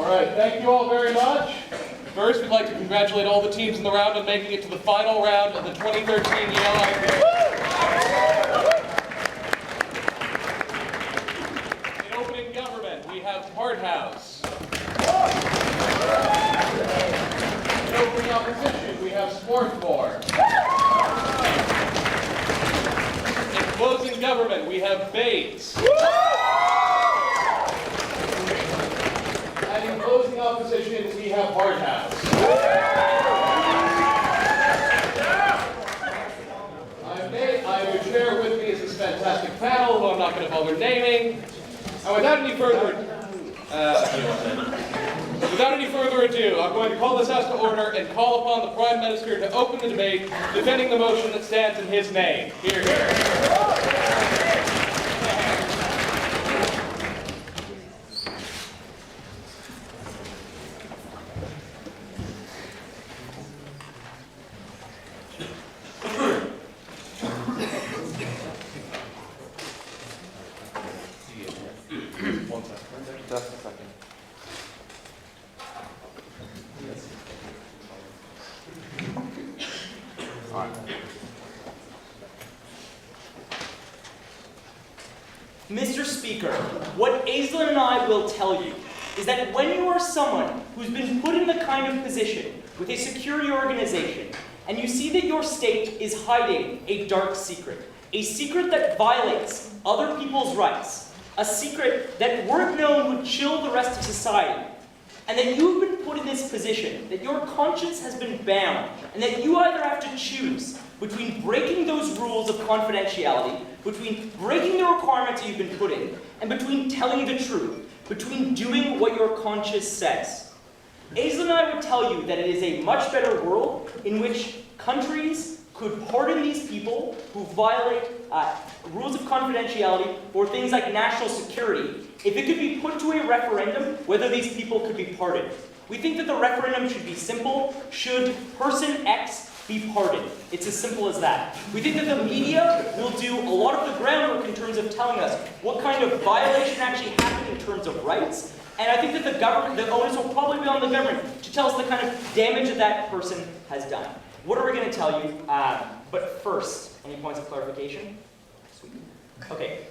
All right, thank you all very much. First, we'd like to congratulate all the teams in the round on making it to the final round of the 2013 Yale IV. In opening government, we have Harthouse. In opening opposition, we have Swarthmore. In closing government, we have Bates. And in closing opposition, we have Harthouse. I would share with me is this fantastic panel, who I'm not going to bother naming. And without any further ado, I'm going to call this House to order and call upon the Prime Minister to open the debate, defending the motion that stands in his name. Hear, hear. Mr. Speaker, what Aislin and I will tell you is that when you are someone who's been put in the kind of position with a security organization, and you see that your state is hiding a dark secret, a secret that violates other people's rights, a secret that weren't known would chill the rest of society, and that you've been put in this position, that your conscience has been bound, and that you either have to choose between breaking those rules of confidentiality, between breaking the requirements that you've been put in, and between telling the truth, between doing what your conscience says. Aislin and I would tell you that it is a much better world in which countries could pardon these people who violate rules of confidentiality or things like national security if it could be put to a referendum whether these people could be pardoned. We think that the referendum should be simple. Should person X be pardoned? It's as simple as that. We think that the media will do a lot of the groundwork in terms of telling us what kind of violation actually happened in terms of rights. And I think that the government, the onus will probably be on the government to tell us the kind of damage that that person has done. What are we going to tell you? But first, any points of clarification? Sweet. Okay.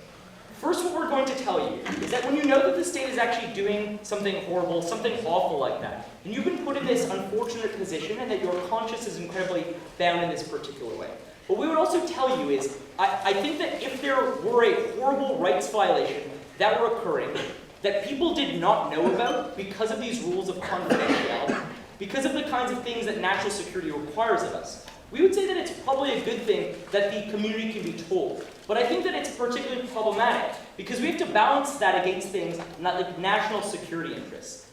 First, what we're going to tell you is that when you know that the state is actually doing something horrible, something awful like that, and you've been put in this unfortunate position and that your conscience is incredibly bound in this particular way. What we would also tell you is, I think that if there were a horrible rights violation that were occurring, that people did not know about because of these rules of confidentiality, because of the kinds of things that national security requires of us, we would say that it's probably a good thing that the community can be told. But I think that it's particularly problematic because we have to balance that against things like national security interests.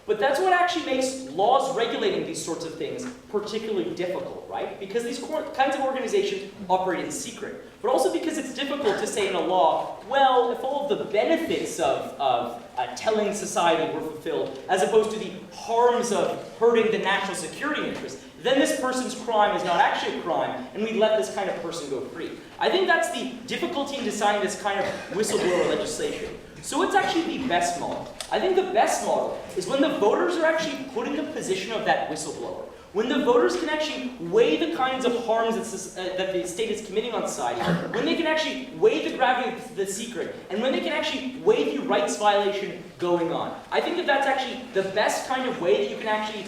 But that's what actually makes laws regulating these sorts of things particularly difficult, right? Because these kinds of organizations operate in secret, but also because it's difficult to say in a law, well, if all of the benefits of telling society were fulfilled, as opposed to the harms of hurting the national security interest, then this person's crime is not actually a crime, and we let this kind of person go free. I think that's the difficulty in deciding this kind of whistleblower legislation. So what's actually the best model? I think the best model is when the voters are actually put in the position of that whistleblower. When the voters can actually weigh the kinds of harms that the state is committing on society, when they can actually weigh the gravity of the secret, and when they can actually weigh the rights violation going on. I think that that's actually the best kind of way that you can actually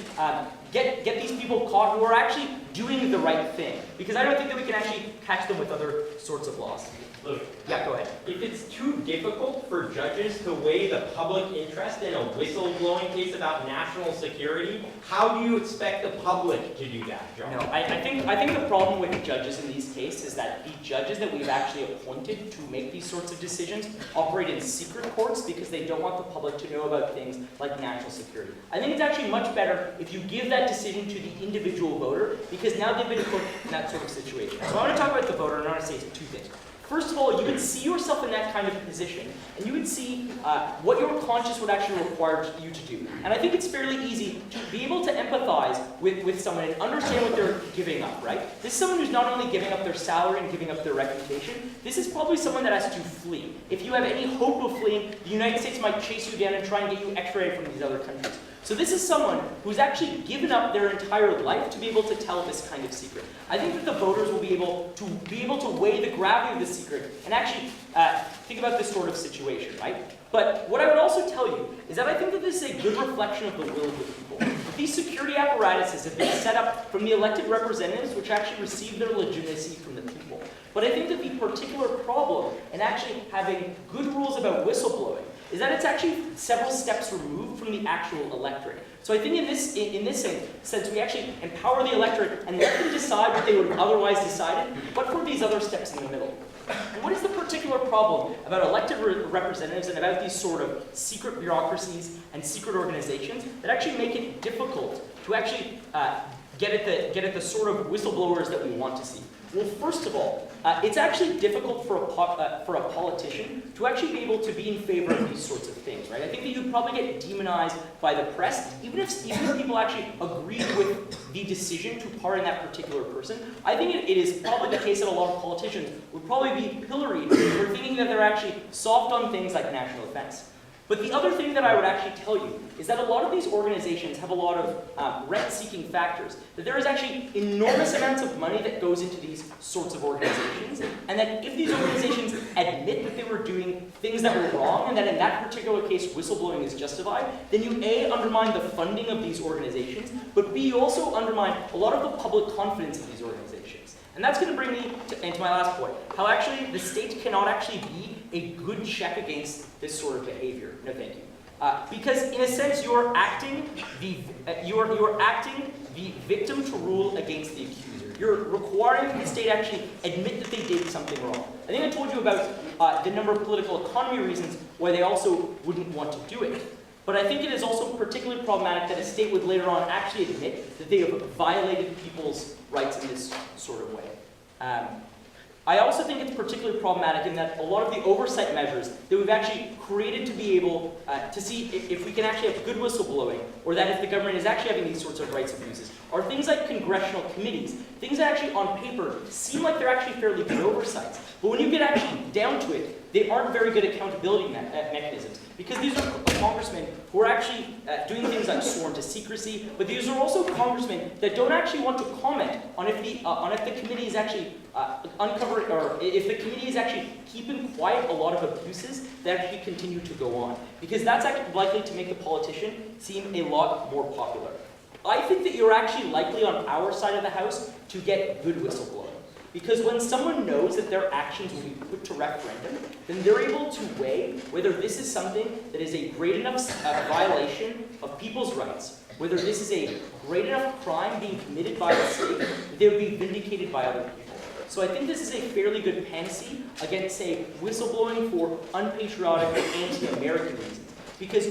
get these people caught who are actually doing the right thing. Because I don't think that we can actually catch them with other sorts of laws. Look, yeah, go ahead. If it's too difficult for judges to weigh the public interest in a whistleblowing case about national security, how do you expect the public to do that, John? No, I think the problem with judges in these cases is that the judges that we've actually appointed to make these sorts of decisions operate in secret courts because they don't want the public to know about things like national security. I think it's actually much better if you give that decision to the individual voter because now they've been put in that sort of situation. So I want to talk about the voter and I want to say two things. First of all, you would see yourself in that kind of position, and you would see what your conscience would actually require you to do. And I think it's fairly easy to be able to empathize with someone and understand what they're giving up, right? This is someone who's not only giving up their salary and giving up their reputation, this is probably someone that has to flee. If you have any hope of fleeing, the United States might chase you down and try and get you extradited from these other countries. So this is someone who's actually given up their entire life to be able to tell this kind of secret. I think that the voters will be able to weigh the gravity of the secret and actually think about this sort of situation, right? But what I would also tell you is that I think that this is a good reflection of the will of the people. These security apparatuses have been set up from the elected representatives, which actually receive their legitimacy from the people. But I think that the particular problem in actually having good rules about whistleblowing is that it's actually several steps removed from the actual electorate. So I think in this sense, we actually empower the electorate and let them decide what they would have otherwise decided, but for these other steps in the middle. And what is the particular problem about elected representatives and about these sort of secret bureaucracies and secret organizations that actually make it difficult to actually get at the sort of whistleblowers that we want to see? Well, first of all, it's actually difficult for a politician to actually be able to be in favor of these sorts of things, right? I think that you'd probably get demonized by the press, even if people actually agreed with the decision to pardon that particular person. I think it is probably the case that a lot of politicians would probably be pilloried for thinking that they're actually soft on things like national defense. But the other thing that I would actually tell you is that a lot of these organizations have a lot of rent-seeking factors, that there is actually enormous amounts of money that goes into these sorts of organizations, and that if these organizations admit that they were doing things that were wrong, and that in that particular case whistleblowing is justified, then you A, undermine the funding of these organizations, but B, you also undermine a lot of the public confidence in these organizations. And that's going to bring me into my last point, how actually the state cannot actually be a good check against this sort of behavior. No, thank you. Because in a sense, you're acting the victim to rule against the accuser. You're requiring the state actually admit that they did something wrong. I think I told you about the number of political economy reasons why they also wouldn't want to do it. But I think it is also particularly problematic that a state would later on actually admit that they have violated people's rights in this sort of way. I also think it's particularly problematic in that a lot of the oversight measures that we've actually created to be able to see if we can actually have good whistleblowing, or that if the government is actually having these sorts of rights abuses, are things like congressional committees, things that actually on paper seem like they're actually fairly good oversights. But when you get actually down to it, they aren't very good accountability mechanisms. Because these are congressmen who are actually doing things like sworn to secrecy, but these are also congressmen that don't actually want to comment on if the committee is actually uncovering, or if the committee is actually keeping quiet a lot of abuses that actually continue to go on. Because that's actually likely to make the politician seem a lot more popular. I think that you're actually likely on our side of the house to get good whistleblowing. Because when someone knows that their actions will be put to referendum, then they're able to weigh whether this is something that is a great enough violation of people's rights, whether this is a great enough crime being committed by the state that they would be vindicated by other people. So I think this is a fairly good panacea against, say, whistleblowing for unpatriotic or anti-American reasons. Because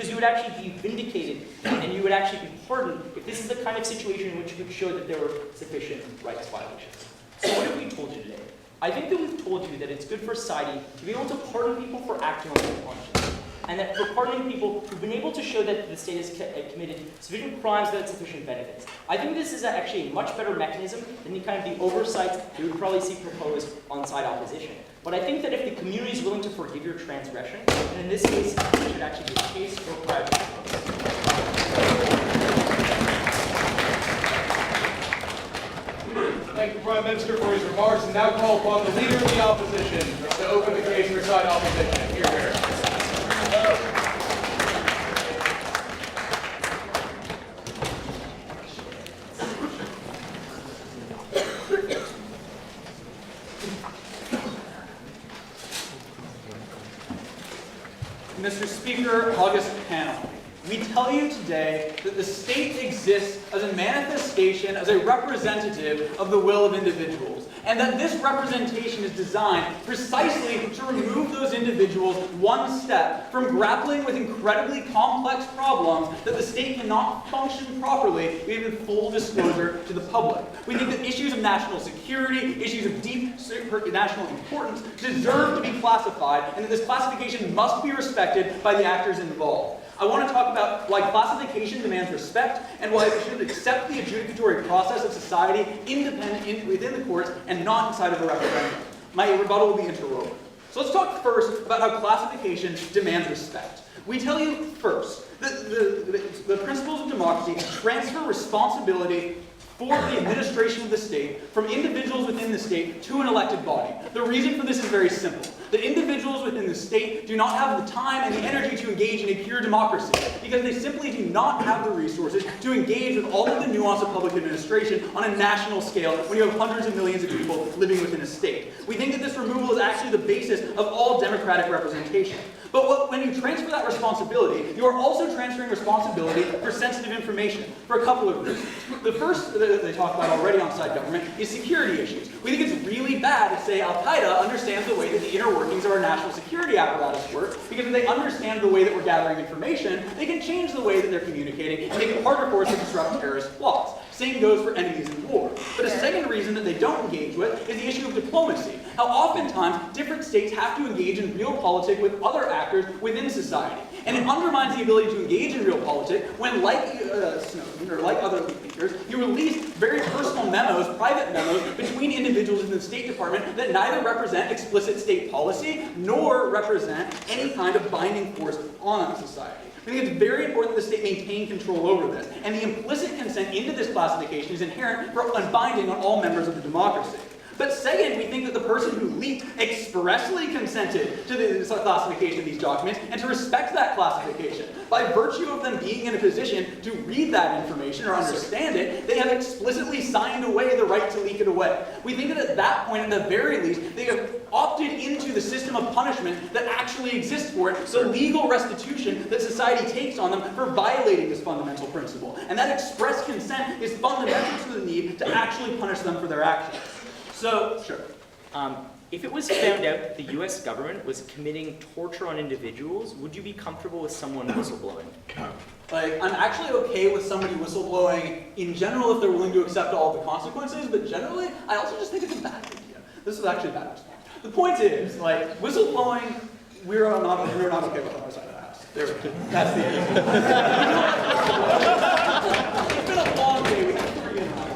you would actually be vindicated and you would actually be pardoned if this is the kind of situation in which you could show that there were sufficient rights violations. So what have we told you today? I think that we've told you that it's good for society to be able to pardon people for acting on their conscience. And that for pardoning people who've been able to show that the state has committed sufficient crimes without sufficient benefits. I think this is actually a much better mechanism than the kind of the oversights that we would probably see proposed on-site opposition. But I think that if the community is willing to forgive your transgression, and in this case, it should actually be the case or private. Thank the Prime Minister for his remarks, and now call upon the Leader of the Opposition to open the case for side opposition. Hear, hear. Mr. Speaker, August panel, we tell you today that the state exists as a manifestation, as a representative of the will of individuals. and that this representation is designed precisely to remove those individuals one step from grappling with incredibly complex problems that the state cannot function properly within full disclosure to the public. We think that issues of national security, issues of deep national importance deserve to be classified, and that this classification must be respected by the actors involved. I want to talk about why classification demands respect and why we should accept the adjudicatory process of society within the courts and not inside of a referendum. My rebuttal will be interwoven. So let's talk first about how classification demands respect. We tell you first that the principles of democracy transfer responsibility for the administration of the state from individuals within the state to an elected body. The reason for this is very simple. The individuals within the state do not have the time and the energy to engage in a pure democracy because they simply do not have the resources to engage with all of the nuance of public administration on a national scale when you have hundreds of millions of people living within a state. We think that this removal is actually the basis of all democratic representation. But when you transfer that responsibility, you are also transferring responsibility for sensitive information for a couple of reasons. The first that they talk about already on side government is security issues. We think it's really bad to say Al-Qaeda understands the way that the inner workings of our national security apparatus work, because if they understand the way that we're gathering information, they can change the way that they're communicating and make it harder for us to disrupt terrorist plots. Same goes for enemies in war. But a second reason that they don't engage with is the issue of diplomacy. How oftentimes different states have to engage in real politics with other actors within society. And it undermines the ability to engage in real politics when, like Snowden or like other leakers, you release very personal memos, private memos, between individuals in the State Department that neither represent explicit state policy nor represent any kind of binding force on society. I think it's very important that the state maintain control over this, and the implicit consent into this classification is inherent and binding on all members of the democracy. But second, we think that the person who leaked expressly consented to the classification of these documents and to respect that classification. By virtue of them being in a position to read that information or understand it, they have explicitly signed away the right to leak it away. We think that at that point, at the very least, they have opted into the system of punishment that actually exists for it, the legal restitution that society takes on them for violating this fundamental principle. And that express consent is fundamental to the need to actually punish them for their actions. So, sure. If it was found out that the US government was committing torture on individuals, would you be comfortable with someone whistleblowing? Like, I'm actually okay with somebody whistleblowing in general if they're willing to accept all the consequences, but generally, I also just think it's a bad idea. This is actually a bad response. The point is, like, whistleblowing, we're not okay with on our side of the house. There we go. That's the answer. It's been a long day. We have 3 in mind.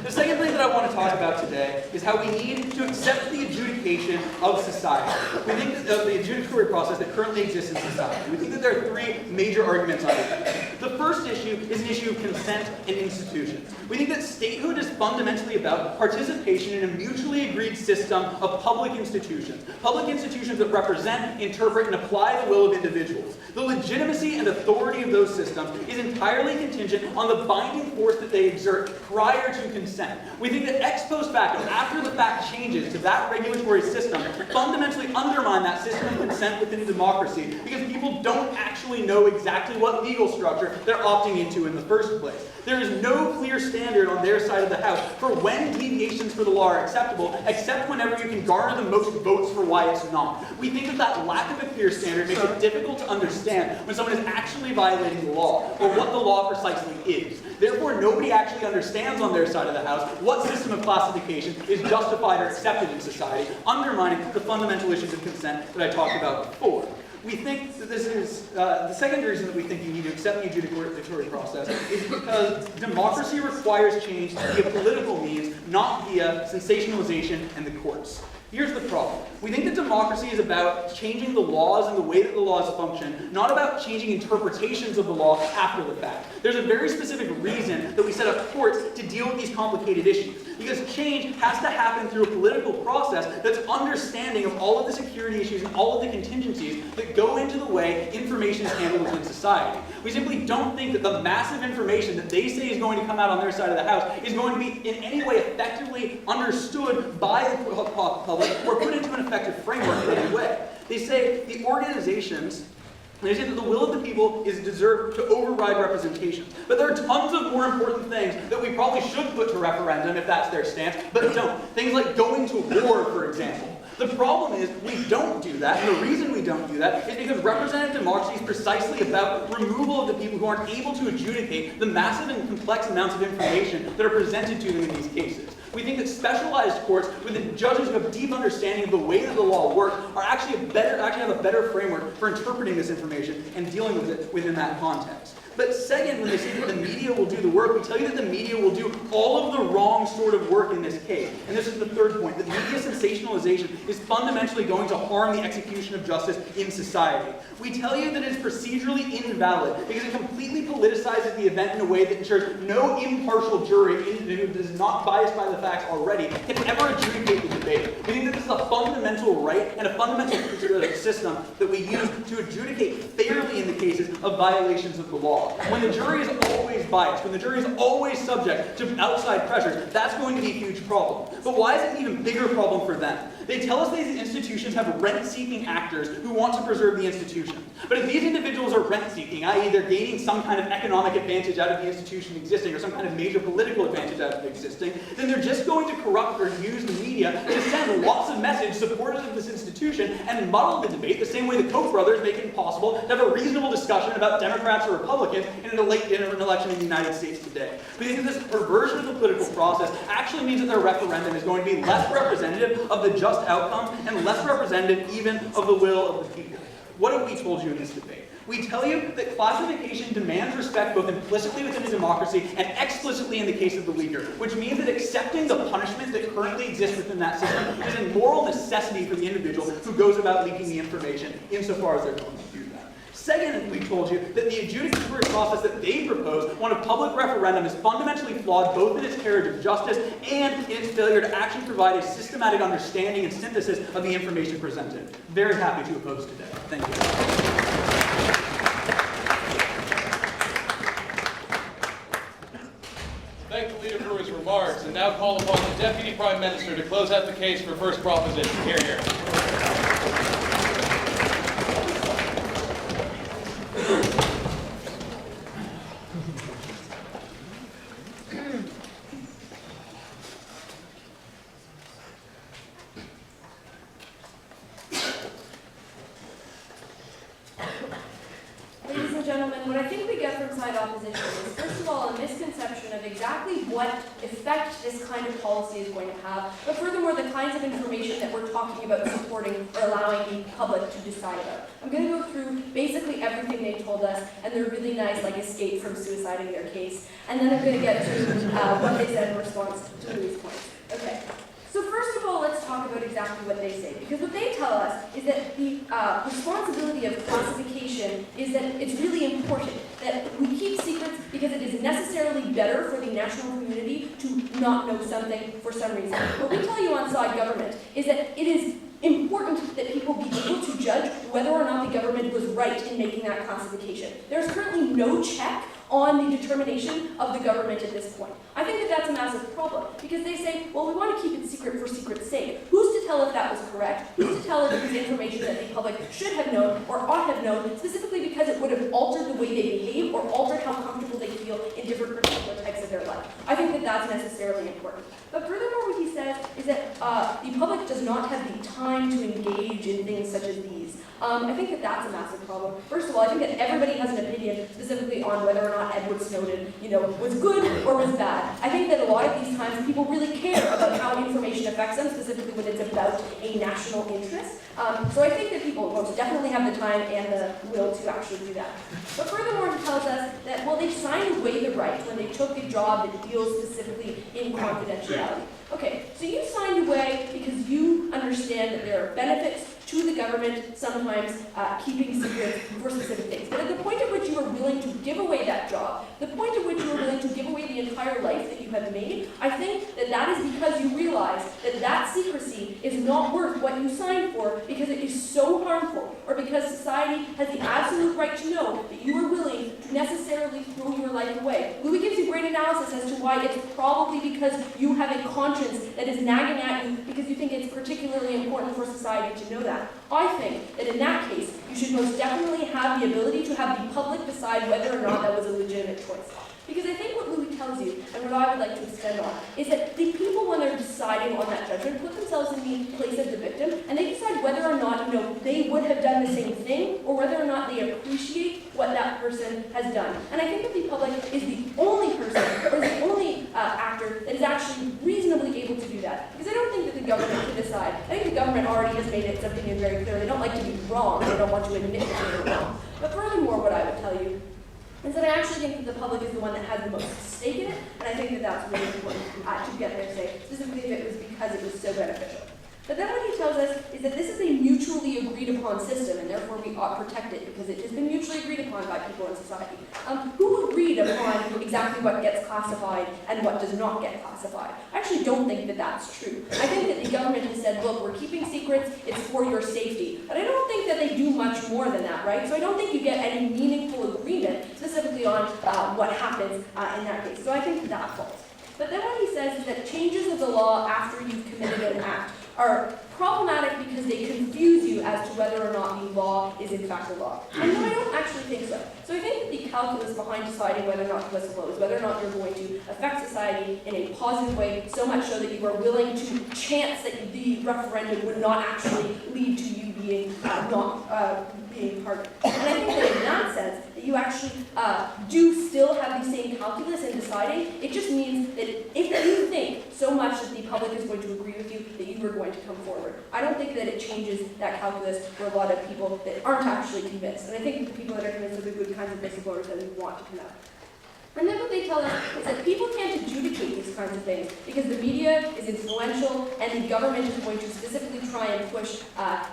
The second thing that I want to talk about today is how we need to accept the adjudication of society. We think that the adjudicatory process that currently exists in society. We think that there are 3 major arguments on it. The first issue is an issue of consent and institutions. We think that statehood is fundamentally about participation in a mutually agreed system of public institutions. Public institutions that represent, interpret, and apply the will of individuals. The legitimacy and authority of those systems is entirely contingent on the binding force that they exert prior to consent. We think that ex post facto, after the fact changes to that regulatory system, fundamentally undermine that system of consent within a democracy because people don't actually know exactly what legal structure they're opting into in the first place. There is no clear standard on their side of the house for when deviations for the law are acceptable, except whenever you can garner the most votes for why it's not. We think that that lack of a clear standard makes it difficult to understand when someone is actually violating the law, or what the law precisely is. Therefore, nobody actually understands on their side of the house what system of classification is justified or accepted in society, undermining the fundamental issues of consent that I talked about before. We think that this is, the second reason that we think you need to accept the adjudicatory process is because democracy requires change via political means, not via sensationalization and the courts. Here's the problem. We think that democracy is about changing the laws and the way that the laws function, not about changing interpretations of the law after the fact. There's a very specific reason that we set up courts to deal with these complicated issues. Because change has to happen through a political process that's understanding of all of the security issues and all of the contingencies that go into the way information is handled within society. We simply don't think that the massive information that they say is going to come out on their side of the house is going to be in any way effectively understood by the public or put into an effective framework in any way. They say the organizations They say that the will of the people is deserved to override representations. But there are tons of more important things that we probably should put to referendum if that's their stance, but don't. Things like going to war, for example. The problem is we don't do that, and the reason we don't do that is because representative democracy is precisely about removal of the people who aren't able to adjudicate the massive and complex amounts of information that are presented to them in these cases. We think that specialized courts, with the judges who have a deep understanding of the way that the law works, are actually have a better framework for interpreting this information and dealing with it within that context. But second, when they say that the media will do the work, we tell you that the media will do all of the wrong sort of work in this case. And this is the third point, that media sensationalization is fundamentally going to harm the execution of justice in society. We tell you that it is procedurally invalid because it completely politicizes the event in a way that ensures no impartial jury who is not biased by the facts already can ever adjudicate the debate. We think that this is a fundamental right and a fundamental system that we use to adjudicate fairly in the cases of violations of the law. When the jury is always biased, when the jury is always subject to outside pressures, that's going to be a huge problem. But why is it an even bigger problem for them? They tell us these institutions have rent-seeking actors who want to preserve the institution. But if these individuals are rent-seeking, i.e. they're gaining some kind of economic advantage out of the institution existing or some kind of major political advantage out of it existing, then they're just going to corrupt or use the media to send lots of messages supportive of this institution and muddle the debate the same way the Koch brothers make it impossible to have a reasonable discussion about Democrats or Republicans in an election in the United States today. We think that this perversion of the political process actually means that their referendum is going to be less representative of the just outcome and less representative even of the will of the people. What have we told you in this debate? We tell you that classification demands respect both implicitly within a democracy and explicitly in the case of the leaker, which means that accepting the punishment that currently exists within that system is a moral necessity for the individual who goes about leaking the information insofar as they're going to do that. Second, we told you that the adjudicatory process that they propose, one of public referendum, is fundamentally flawed both in its carriage of justice and in its failure to actually provide a systematic understanding and synthesis of the information presented. Very happy to oppose today. Thank you. Thank the leader for his remarks, and now call upon the Deputy Prime Minister to close out the case for first proposition. Hear, hear. Ladies and gentlemen, what I think we get from side opposition is, first of all, a misconception of exactly what effect this kind of policy is going to have, but furthermore, the kinds of information that we're talking about supporting or allowing the public to decide about. I'm going to go through basically everything they told us, and their really nice, escape from suicide in their case, and then I'm going to get to what they said in response to Louis' points. Okay. So first of all, let's talk about exactly what they say, because what they tell us is that the responsibility of classification is that it's really important that we keep secrets because it is necessarily better for the national community to not know something for some reason. What we tell you on side government is that it is important that people be able to judge whether or not the government was right in making that classification. There's currently no check on the determination of the government at this point. I think that that's a massive problem, because they say, well, we want to keep it secret for secret's sake. Who's to tell if that was correct? Who's to tell if it was information that the public should have known or ought have known, specifically because it would have altered the way they behave or altered how comfortable they feel in different particular types of their life? I think that that's necessarily important. But furthermore, what he says is that the public does not have the time to engage in things such as these. I think that that's a massive problem. First of all, I think that everybody has an opinion specifically on whether or not Edward Snowden, was good or was bad. I think that a lot of these times people really care about how information affects them, specifically when it's about a national interest. So I think that people most definitely have the time and the will to actually do that. But furthermore, he tells us that, well, they signed away the right when they took a job that deals specifically in confidentiality. Okay, so you signed away because you understand that there are benefits to the government sometimes keeping secrets for specific things. But at the point at which you are willing to give away that job, the point at which you are willing to give away the entire life that you have made, I think that that is because you realize that that secrecy is not worth what you signed for because it is so harmful, or because society has the absolute right to know that you are willing to necessarily throw your life away. Louis gives you great analysis as to why it's probably because you have a conscience that is nagging at you because you think it's particularly important for society to know that. I think that in that case, you you should most definitely have the ability to have the public decide whether or not that was a legitimate choice. Because I think what Louis tells you, and what I would like to extend on, is that the people, when they're deciding on that judgment, put themselves in the place of the victim, and they decide whether or not, they would have done the same thing, or whether or not they appreciate what that person has done. And I think that the public is the only person, or the only actor that is actually reasonably able to do that. Because I don't think that the government can decide. I think the government already has made its opinion very clear. They don't like to be wrong. They don't want to admit that they were wrong. But furthermore, what I would tell you is that I actually think that the public is the one that has the most stake in it, and I think that that's really important to get their say, specifically if it was because it was so beneficial. But then what he tells us is that this is a mutually agreed upon system, and therefore we ought to protect it because it has been mutually agreed upon by people in society. Who agreed upon exactly what gets classified and what does not get classified? I actually don't think that that's true. I think that the government has said, look, we're keeping secrets, it's for your safety. But I don't think that they do much more than that, right? So I don't think you get any meaningful agreement specifically on what happens in that case. So I think that falls. But then what he says is that changes of the law after you've committed an act are problematic because they confuse you as to whether or not the law is in fact a law. And no, I don't actually think so. So I think that the calculus behind deciding whether or not to whistleblow is whether or not you're going to affect society in a positive way, so much so that you are willing to chance that the referendum would not actually lead to you being being pardoned. And I think that in that sense, that you actually do still have the same calculus in deciding. It just means that if you think so much that the public is going to agree with you, that you are going to come forward. I don't think that it changes that calculus for a lot of people that aren't actually convinced. And I think the people that are convinced are the good kinds of whistleblowers that we want to come out. And then what they tell us is that people can't adjudicate these kinds of things because the media is influential and the government is going to specifically try and push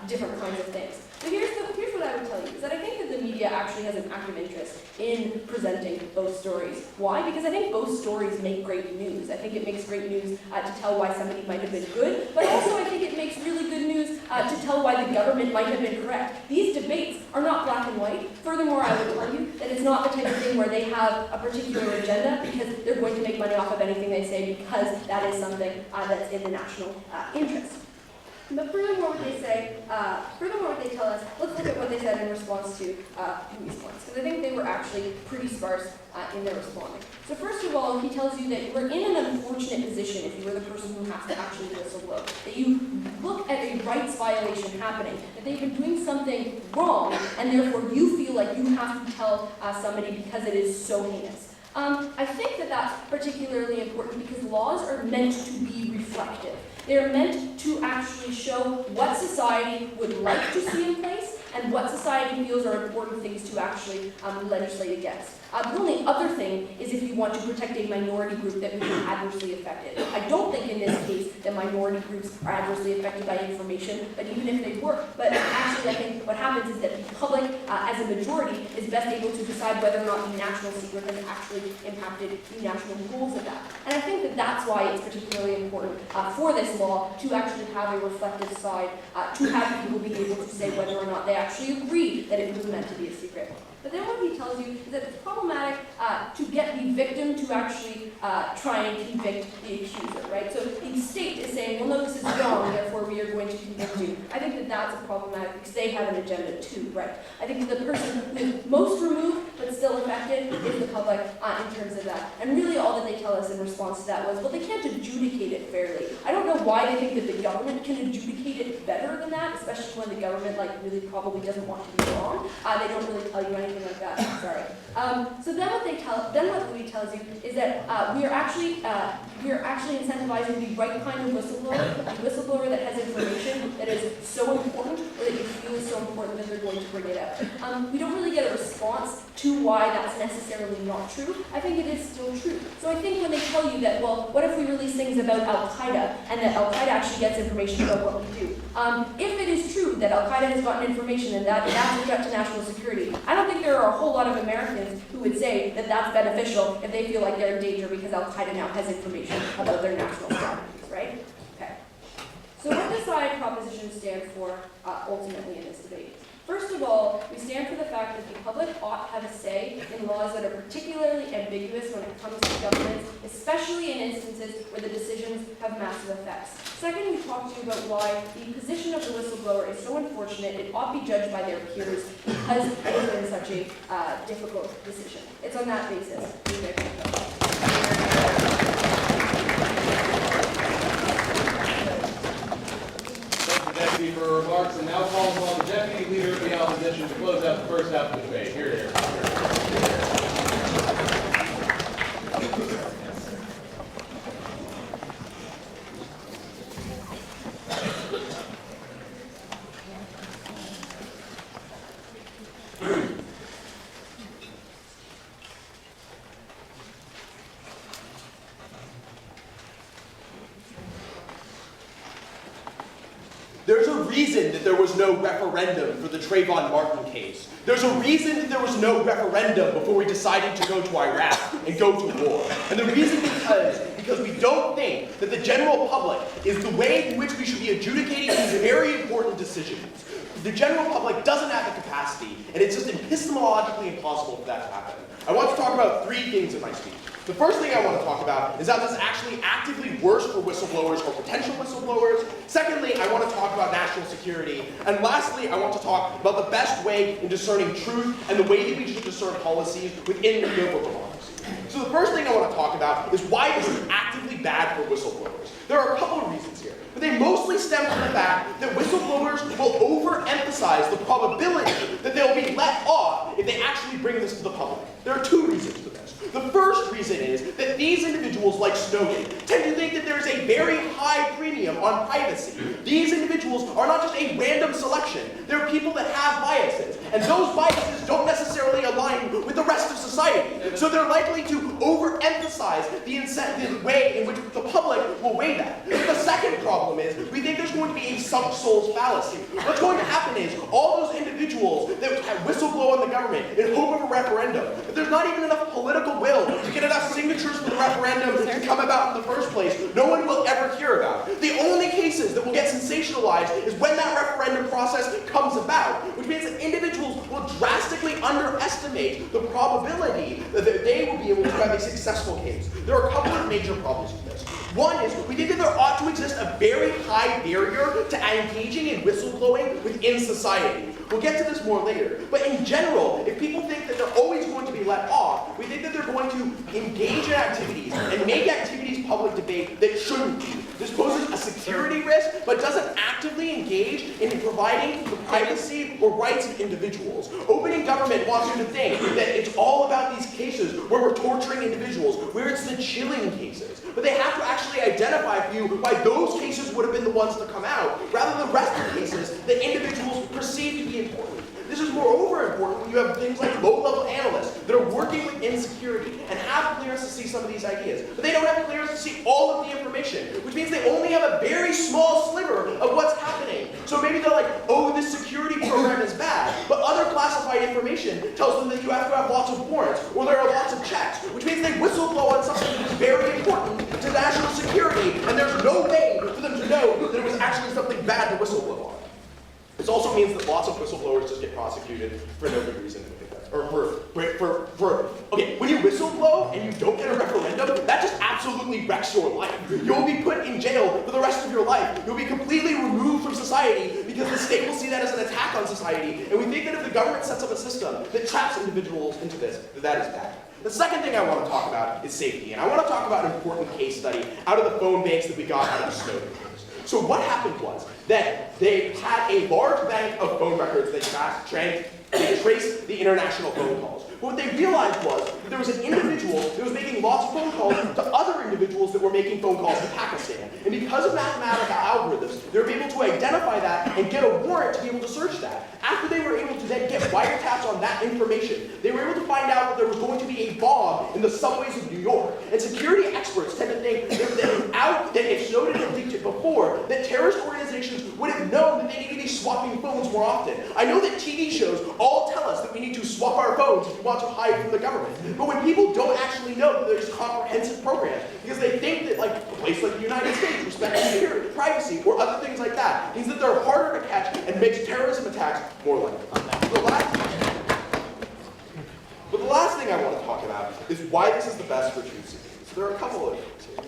different kinds of things. So here's what I would tell you, is that I think that the media actually has an active interest in presenting both stories. Why? Because I think both stories make great news. I think it makes great news to tell why somebody might have been good, but also I think it makes really good news to tell why the government might have been correct. These debates are not black and white. Furthermore, I would tell you that it's not the type of thing where they have a particular agenda because they're going to make money off of anything they say because that is something that's in the national interest. But furthermore, what they say, furthermore, what they tell us, let's look at what they said in response to Louis' points, because I think they were actually pretty sparse in their responding. So first of all, he tells you that you are in an unfortunate position if you are the person who has to actually whistleblow. That you look at a rights violation happening, that they've been doing something wrong, and therefore you feel like you have to tell somebody because it is so heinous. I think that that's particularly important because laws are meant to be reflective. They are meant to actually show what society would like to see in place and what society feels are important things to actually legislate against. The only other thing is if you want to protect a minority group that would be adversely affected. I don't think in this case that minority groups are adversely affected by information, but even if they were. But actually I think what happens is that the public, as a majority, is best able to decide whether or not the national secret has actually impacted the national goals of that. And I think that that's why it's particularly important for this law to actually have a reflective side, to have people be able to say whether or not they actually agree that it was meant to be a secret. But then what he tells you is that it's problematic to get the victim to actually try and convict the accuser, right? So the state is saying, well, no, this is wrong, therefore we are going to convict you. I think that that's a problematic because they have an agenda too, right? I think that the person who is most removed but still affected is the public in terms of that. And really all that they tell us in response to that was, well, they can't adjudicate it fairly. I don't know why they think that the government can adjudicate it better than that, especially when the government really probably doesn't want to be wrong. They don't really tell you anything like that. Sorry. So then what Louis tells you is that we are actually incentivizing the right kind of whistleblower, a whistleblower that has information that is so important or that you feel is so important that they're going to bring it out. We don't really get a response to why that's necessarily not true. I think it is still true. So I think when they tell you that, well, what if we release things about Al-Qaeda and that Al-Qaeda actually gets information about what we do? If it is true that Al-Qaeda has gotten information and that's a threat to national security, I don't think there are a whole lot of Americans who would say that that's beneficial if they feel like they're in danger because Al-Qaeda now has information about their national strategies, right? Okay. So what does side propositions stand for ultimately in this debate? First of all, we stand for the fact fact that the public ought to have a say in laws that are particularly ambiguous when it comes to governments, especially in instances where the decisions have massive effects. Second, we talked to you about why the position of the whistleblower is so unfortunate it ought be judged by their peers because it has been such a difficult decision. It's on that basis. Deputy for remarks, and now calls on the Deputy Leader of the Opposition to close out the first half of the debate. Here. There's a reason that there was no referendum for the Trayvon Martin case. There's a reason that there was no referendum before we decided to go to Iraq and go to war. And the reason because we don't think that the general public is the way in which we should be adjudicating these very important decisions. The general public doesn't have the capacity, and it's just epistemologically impossible for that to happen. I want to talk about three things in my speech. The first thing I want to talk about is how this is actually actively worse for whistleblowers or potential whistleblowers. Secondly, I want to talk about national security. And lastly, I want to talk about the best way in discerning truth and the way that we should discern policies within the field of democracy. So the first thing I want to talk about is why this is actively bad for whistleblowers. There are a couple of reasons here, but they mostly stem from the fact that whistleblowers will overemphasize the probability that they'll be let off if they actually bring this to the public. There are two reasons for this. The first reason is that these individuals, like Snowden, tend to think that there's a very high premium on privacy. These individuals are not just a random selection. They're people that have biases, and those biases don't necessarily align with the rest of society. So they're likely to overemphasize the way in which the public will weigh that. The second problem is we think there's going to be a sunk souls fallacy. What's going to happen is all those individuals that whistleblow on the government in hope of a referendum, if there's not even enough political will to get enough signatures for the referendum to come about in the first place, no one will ever hear about. The only cases that will get sensationalized is when that referendum process comes about, which means that individuals will drastically underestimate the probability that they will be able to have a successful case. There are a couple of major problems with this. One is, we think that there ought to exist a very high barrier to engaging in whistleblowing within society. We'll get to this more later. But in general, if people think that they're always going to be let off, we think that they're going to engage in activities and make activities public debate that shouldn't be. This poses a security risk, but doesn't actively engage in providing the privacy or rights of individuals. Opening government wants you to think that it's all about these cases where we're torturing individuals, where it's the chilling cases. But they have to actually identify for you why those cases would have been the ones to come out, rather than the rest of the cases that individuals perceive to be important. This is moreover important when you have things like low-level analysts that are working within security and have clearance to see some of these ideas. But they don't have clearance to see all of the information, which means they only have a very small sliver of what's happening. So maybe they're like, oh, this security program is bad, but other classified information tells them that you have to have lots of warrants, or there are lots of checks, which means they whistleblow on something that is very important to national security, and there's no way for them to know that it was actually something bad to whistleblow on. This also means that lots of whistleblowers just get prosecuted for no good reason. Okay, when you whistleblow and you don't get a referendum, that just absolutely wrecks your life. You'll be put in jail for the rest of your life. You'll be completely removed from society because the state will see that as an attack on society. And we think that if the government sets up a system that traps individuals into this, that is bad. The second thing I want to talk about is safety. And I want to talk about an important case study out of the phone banks that we got out of the Snowden case. So what happened was that they had a large bank of phone records that traced the international phone calls. But what they realized was that there was an individual that was making lots of phone calls to other individuals that were making phone calls to Pakistan. And because of mathematical algorithms, they were able to identify that and get a warrant to be able to search that. After they were able to then get wiretaps on that information, they were able to find out that there was going to be a bomb in the subways of New York. And security experts tend to think that if Snowden had leaked it before, that terrorist organizations would have known that they need to be swapping phones more often. I know that TV shows all tell us that we need to swap our phones if we want to hide from the government. But when people don't actually know that there's comprehensive programs, because they think that like a place like the United States respects security, privacy, or other things like that, means that they're harder to catch and makes terrorism attacks more likely. is why this is the best for truth seeking. So there are a couple of things here.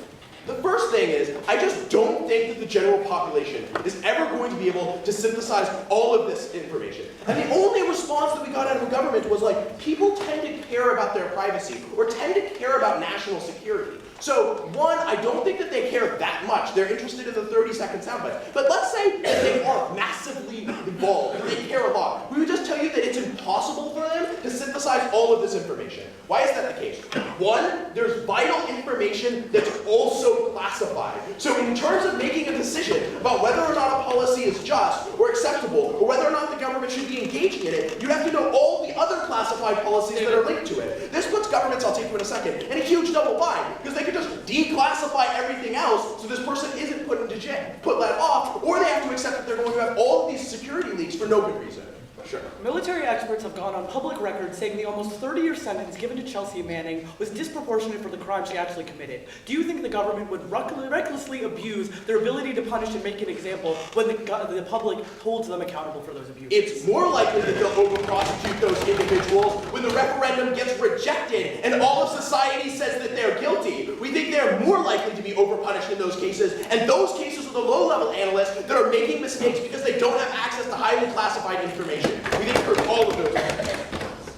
The first thing is, I just don't think that the general population is ever going to be able to synthesize all of this information. And the only response that we got out of the government was like, people tend to care about their privacy, or tend to care about national security. So, one, I don't think that they care that much. They're interested in the 30-second soundbite. But let's say that they are massively involved, or they care a lot. We would just tell you that it's impossible for them to synthesize all of this information. Why is that the case? One, there's vital information that's also classified. So in terms of making a decision about whether or not a policy is just or acceptable, or whether or not the government should be engaging in it, you have to know all the other classified policies that are linked to it. This puts governments, I'll take you in a second, in a huge double bind, because they could just declassify everything else so this person isn't put into jail, put let off, or they have to accept that they're going to have all of these security leaks for no good reason. Sure. Military experts have gone on public record saying the almost 30-year sentence given to Chelsea Manning was disproportionate for the crime she actually committed. Do you think the government would recklessly abuse their ability to punish and make an example when the public holds them accountable for those abuses? It's more likely that they'll over-prosecute those individuals when the referendum gets rejected and all of society says that they're guilty. We think they're more likely to be over-punished in those cases, and those cases are the low-level analysts that are making mistakes because they don't have access to highly classified information. We think for all of those.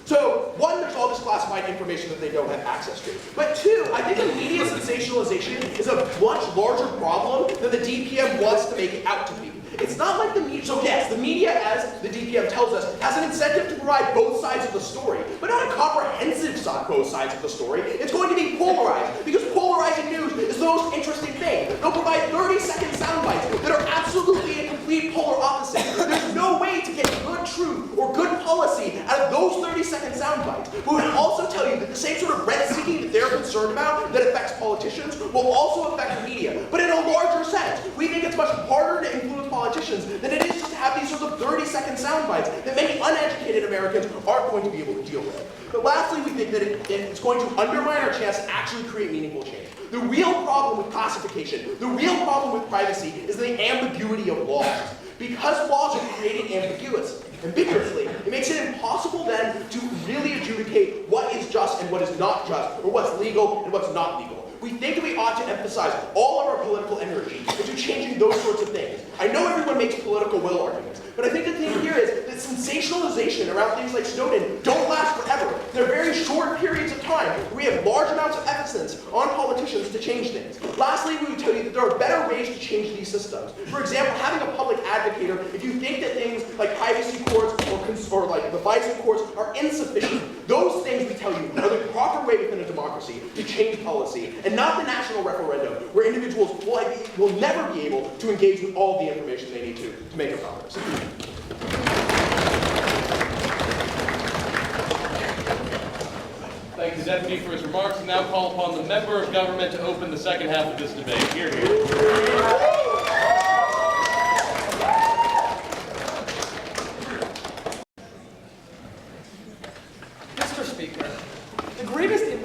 So, one, there's all this classified information that they don't have access to. But two, I think the media sensationalization is a much larger problem than the DPM wants to make it out to be. It's not like the media, so yes, the media, as the DPM tells us, has an incentive to provide both sides of the story, but not a comprehensive both sides of the story. It's going to be polarized, because polarizing news is the most interesting thing. They'll provide 30-second sound bites that are absolutely a complete polar opposite. There's no way to get good truth or good policy out of those 30-second sound bites. But we would also tell you that the same sort of rent-seeking that they're concerned about that affects politicians will also affect the media, but in a larger sense. We think it's much harder to influence politicians than it is just to have these sorts of 30-second sound bites that many uneducated Americans aren't going to be able to deal with. But lastly, we think that it's going to undermine our chance to actually create meaningful change. The real problem with classification, the real problem with privacy, is the ambiguity of laws. Because laws are created ambiguously, it makes it impossible then to really adjudicate what is just and what is not just, or what's legal and what's not legal. We think that we ought to emphasize all of our political energy into changing those sorts of things. I know everyone makes political will arguments, but I think the thing here is that sensationalization around things like Snowden don't last forever. They're very short periods of time. We have large amounts of emphasis on politicians to change things. Lastly, we would tell you that there are better ways to change these systems. For example, having a public advocator, if you think that things like privacy courts or like the FISA courts are insufficient, those things, we tell you, are the proper way within a democracy to change policy, and not the national referendum, where individuals will never be able to engage with all the information they need to make a progress. Thank the Deputy for his remarks, and now call upon the Member of Government to open the second half of this debate. Hear, hear.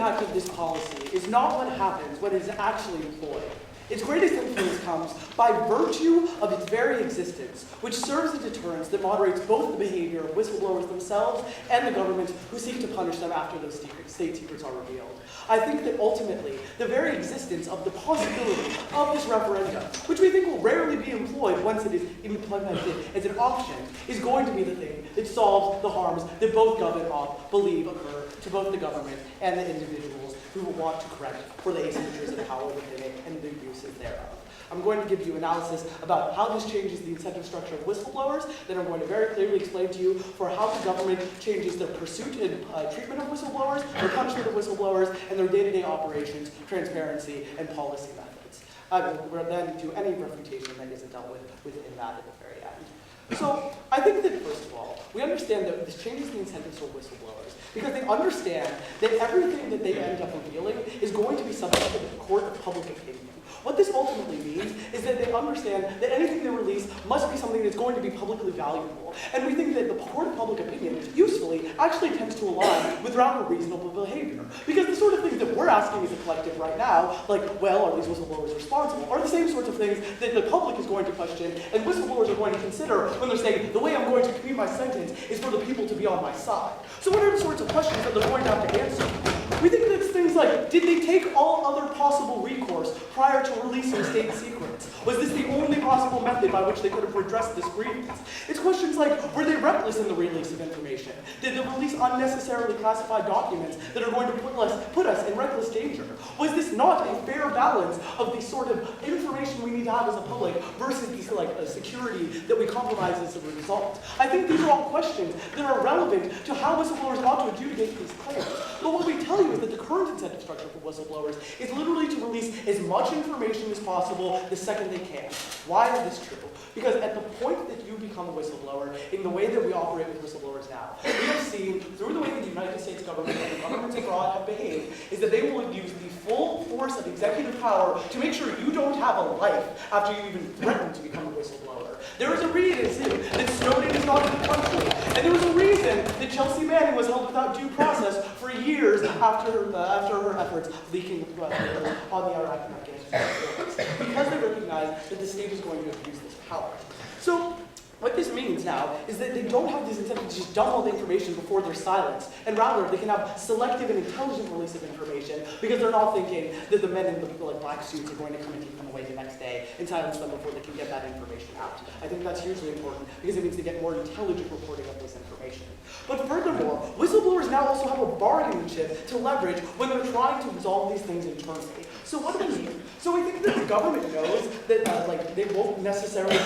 Impact of this policy is not what happens when it is actually employed. Its greatest influence comes by virtue of its very existence, which serves a deterrence that moderates both the behavior of whistleblowers themselves and the government who seek to punish them after those state secrets are revealed. I think that ultimately, the very existence of the possibility of this referendum, which we think will rarely be employed once it is implemented as an option, is going to be the thing that solves the harms that both governments believe occur to both the government and the individuals who will want to correct for the asymmetries of power within it and the abuses thereof. I'm going to give you analysis about how this changes the incentive structure of whistleblowers, then I'm going to very clearly explain to you for how the government changes their pursuit and treatment of whistleblowers, their punishment of whistleblowers, and their day-to-day operations, transparency, and policy methods. I will then do any refutation that isn't dealt with within that at the very end. So I think that, first of all, we understand that this changes the incentives for whistleblowers because they understand that everything that they end up revealing is going to be subject to the court of public opinion. What this ultimately means is that they understand that anything they release must be something that's going to be publicly valuable. And we think that the court of public opinion, usefully, actually tends to align with rather reasonable behavior. Because the sort of things that we're asking as a collective right now, like, well, are these whistleblowers responsible, are the same sorts of things that the public is going to question and whistleblowers are going to consider when they're saying, the way I'm going to commute my sentence is for the people to be on my side. So what are the sorts of questions that they're going to have to answer? We think that it's things like, did they take all other possible recourse prior to releasing state secrets? Was this the only possible method by which they could have redressed this grievance? It's questions like, were they reckless in the release of information? Did they release unnecessarily classified documents that are going to put us in reckless danger? Was this not a fair balance of the sort of information we need to have as a public versus this security that we compromise as a result? I think these are all questions that are relevant to how whistleblowers ought to adjudicate these claims. But what we tell you is that the current incentive structure for whistleblowers is literally to release as much information as possible the second they can. Why is this true? Because at the point that you become a whistleblower, in the way that we operate with whistleblowers now, we have seen through the way that the United States government and the governments abroad have behaved, is that they will use the full force of executive power to make sure you don't have a life after you even threaten to become a whistleblower. There is a reason that Snowden is not in the country, and there was a reason that Chelsea Manning was held without due process for years after her efforts leaking on the Iraq and Afghanistan, because they recognize that the state is going to abuse this power. So what this means now is that they don't have this incentive to just dump all the information before they're silenced, and rather they can have selective and intelligent release of information because they're not thinking that the men in the black suits are going to come and take them away the next day and silence them before they can get that information out. I think that's hugely important because it means they get more intelligent reporting of this information. But furthermore, whistleblowers now also have a bargaining chip to leverage when they're trying to resolve these things internally. So what do we mean? So we think that the government knows that they won't necessarily,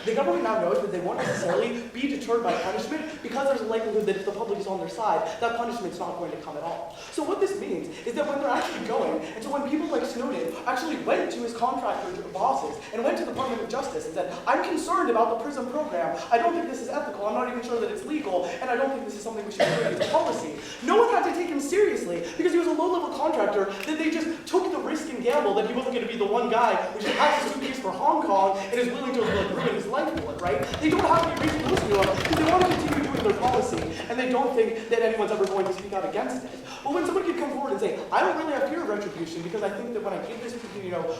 the government now knows that they won't necessarily be deterred by punishment because there's a likelihood that if the public is on their side, that punishment's not going to come at all. So what this means is that when they're actually going, and so when people like Snowden actually went to his contractor bosses and went to the Department of Justice and said, I'm concerned about the PRISM program, I don't think this is ethical, I'm not even sure that it's legal, and I don't think this is something we should do as a policy. No one had to take him seriously because he was a low-level contractor that they just took the risk and gamble that he wasn't going to be the one guy who just has a suitcase for Hong Kong and is willing to ruin his life for it, right? They don't have any reason to listen to him because they want to continue doing their policy and they don't think that anyone's ever going to speak out against it. But when someone could come forward and say, I don't really have fear of retribution because I think that when I give this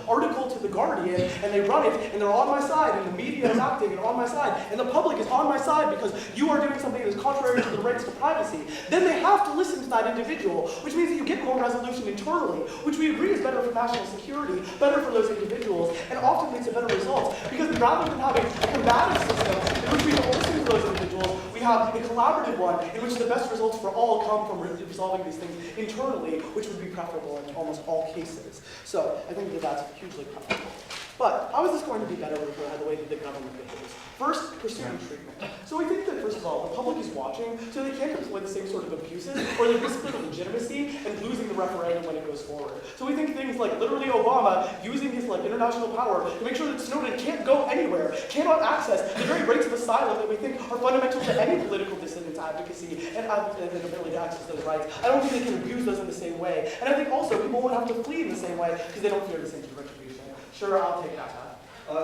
article to The Guardian and they run it and they're on my side and the media is acting and on my side and the public is on my side because you are doing something that is contrary to the rights to privacy, then they have to listen to that individual, which means that you get more resolution internally, which we agree is better for national security, better for those individuals, and often leads to better results. Because rather than having a combative system in which we don't listen to those individuals, we have a collaborative one in which the best results for all come from resolving these things internally, which would be preferable in almost all cases. So I think that that's hugely powerful. But how is this going to be better with the way that the government behaves? First, pursuing treatment. So we think that, first of all, the public is watching, so they can't employ the same sort of abuses, or they risk their legitimacy and losing the referendum when it goes forward. So we think things like literally Obama using his international power to make sure that Snowden can't go anywhere, cannot access the very rates of asylum that we think are fundamental to any political dissident's advocacy and ability to access those rights. I don't think they can abuse those in the same way. And I think also people won't have to flee in the same way because they don't fear the same retribution. Sure, I'll take that.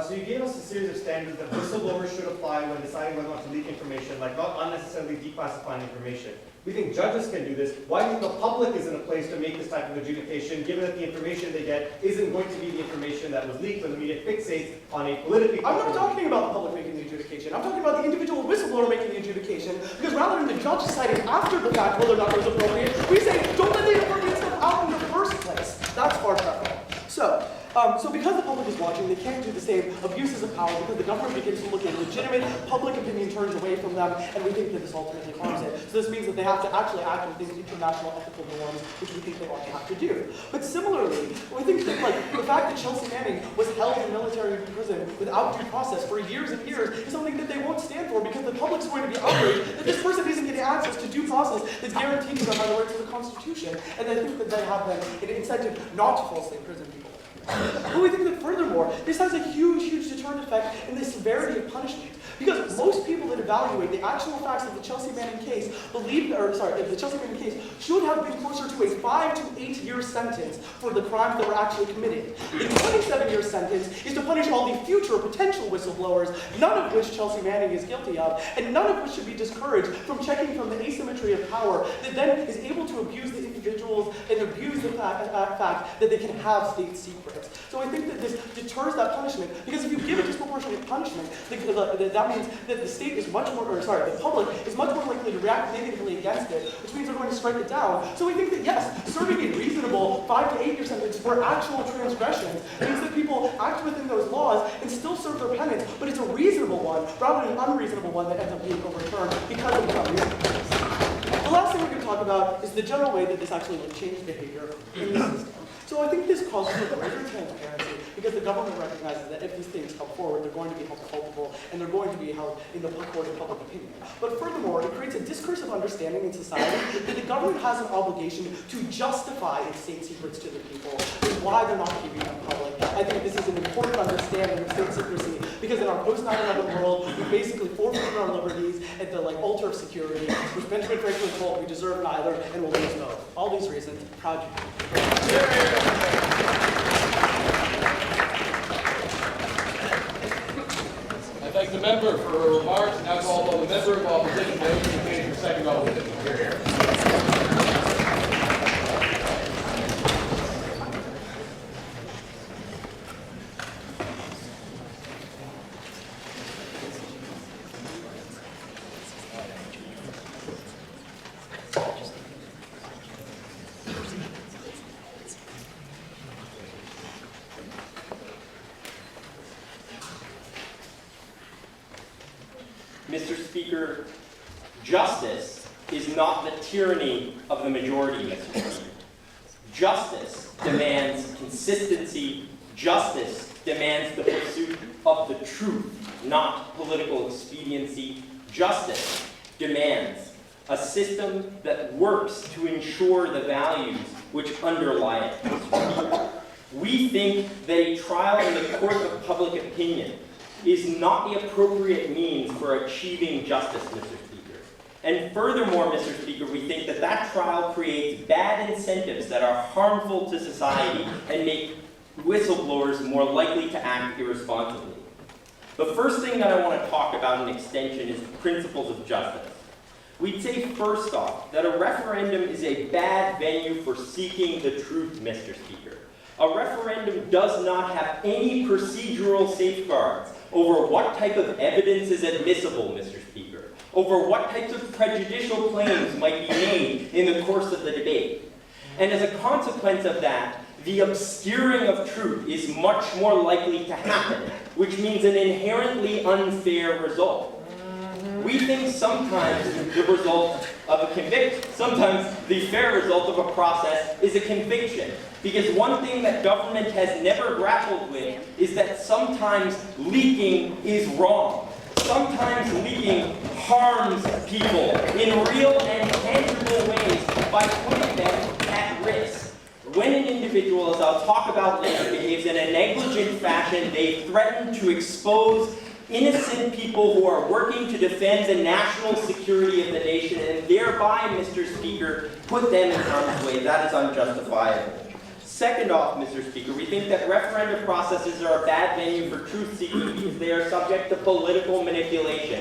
So you gave us a series of standards that whistleblowers should apply when deciding whether or not to leak information, like not unnecessarily declassifying information. We think judges can do this. Why do you think the public is in a place to make this type of adjudication, given that the information they get isn't going to be the information that was leaked when the media fixates on a politically... I'm not talking about the public making the adjudication. I'm talking about the individual whistleblower making the adjudication, because rather than the judge deciding after the fact whether or not it was appropriate, we say, don't let the appropriate stuff out in the first place. That's far preferable. So because the public is watching, they can't do the same abuses of power because the government begins to look at legitimate public opinion turns away from them, and we think that this ultimately harms it. So this means that they have to actually act with these international ethical norms, which we think they ought to have to do. But similarly, we think that the fact that Chelsea Manning was held in military prison without due process for years and years is something that they won't stand for because the public's going to be outraged that this person isn't getting access to due process that's guaranteed to them by the rights of the Constitution, and they think that they have an incentive not to falsely imprison people. But we think that furthermore, this has a huge, huge deterrent effect in the severity of punishment. Because most people that evaluate the actual facts of the Chelsea Manning case the Chelsea Manning case should have been closer to a 5 to 8 year sentence for the crimes that were actually committed. The 27-year sentence is to punish all the future potential whistleblowers, none of which Chelsea Manning is guilty of, and none of which should be discouraged from checking from the asymmetry of power that then is able to abuse the individuals and abuse the fact that they can have state secrets. So I think that this deters that punishment, because if you give a disproportionate punishment, that means that the state is much more, the public is much more likely to react negatively against it, which means they're going to strike it down. So we think that yes, serving a reasonable 5 to 8 year sentence for actual transgressions means that people act within those laws and still serve their penance, but it's a reasonable one rather than an unreasonable one that ends up being overturned because of the unreasonableness. The last thing we're going to talk about is the general way that this actually changes behavior in the system. So I think this calls for greater transparency because the government recognizes that if these things come forward, they're going to be held culpable and they're going to be held in the court of public opinion. But furthermore, it creates a discourse of understanding in society that the government has an obligation to justify its state secrets to the people and why they're not keeping them public. I think this is an important understanding of state secrecy because in our post-9/11 world, we basically forfeited our liberties at the altar of security, which Benjamin Franklin told we deserve neither and will lose both. All these reasons, proud to be. I thank the member for her remarks. Now call on the member of opposition to engage for second opposition. Here. Mr. Speaker, justice is not the tyranny of the majority, Mr. Speaker. Justice demands consistency. Justice demands the pursuit of the truth, not political expediency. Justice demands a system that works to ensure the values which underlie it, Mr. Speaker. We think that a trial in the court of public opinion is not the appropriate means for achieving justice, Mr. Speaker. And furthermore, Mr. Speaker, we think that that trial creates bad incentives that are harmful to society and make whistleblowers more likely to act irresponsibly. The first thing that I want to talk about in extension is principles of justice. We'd say first off that a referendum is a bad venue for seeking the truth, Mr. Speaker. A referendum does not have any procedural safeguards over what type of evidence is admissible, Mr. Speaker, over what types of prejudicial claims might be made in the course of the debate. And as a consequence of that, the obscuring of truth is much more likely to happen, which means an inherently unfair result. We think sometimes the result of a conviction, sometimes the fair result of a process is a conviction. Because one thing that government has never grappled with is that sometimes leaking is wrong. Sometimes leaking harms people in real and tangible ways by putting them at risk. When an individual, as I'll talk about later, behaves in a negligent fashion, they threaten to expose innocent people who are working to defend the national security of the nation and thereby, Mr. Speaker, put them in harm's way. That is unjustifiable. Second off, Mr. Speaker, we think that referendum processes are a bad venue for truth-seeking because they are subject to political manipulation.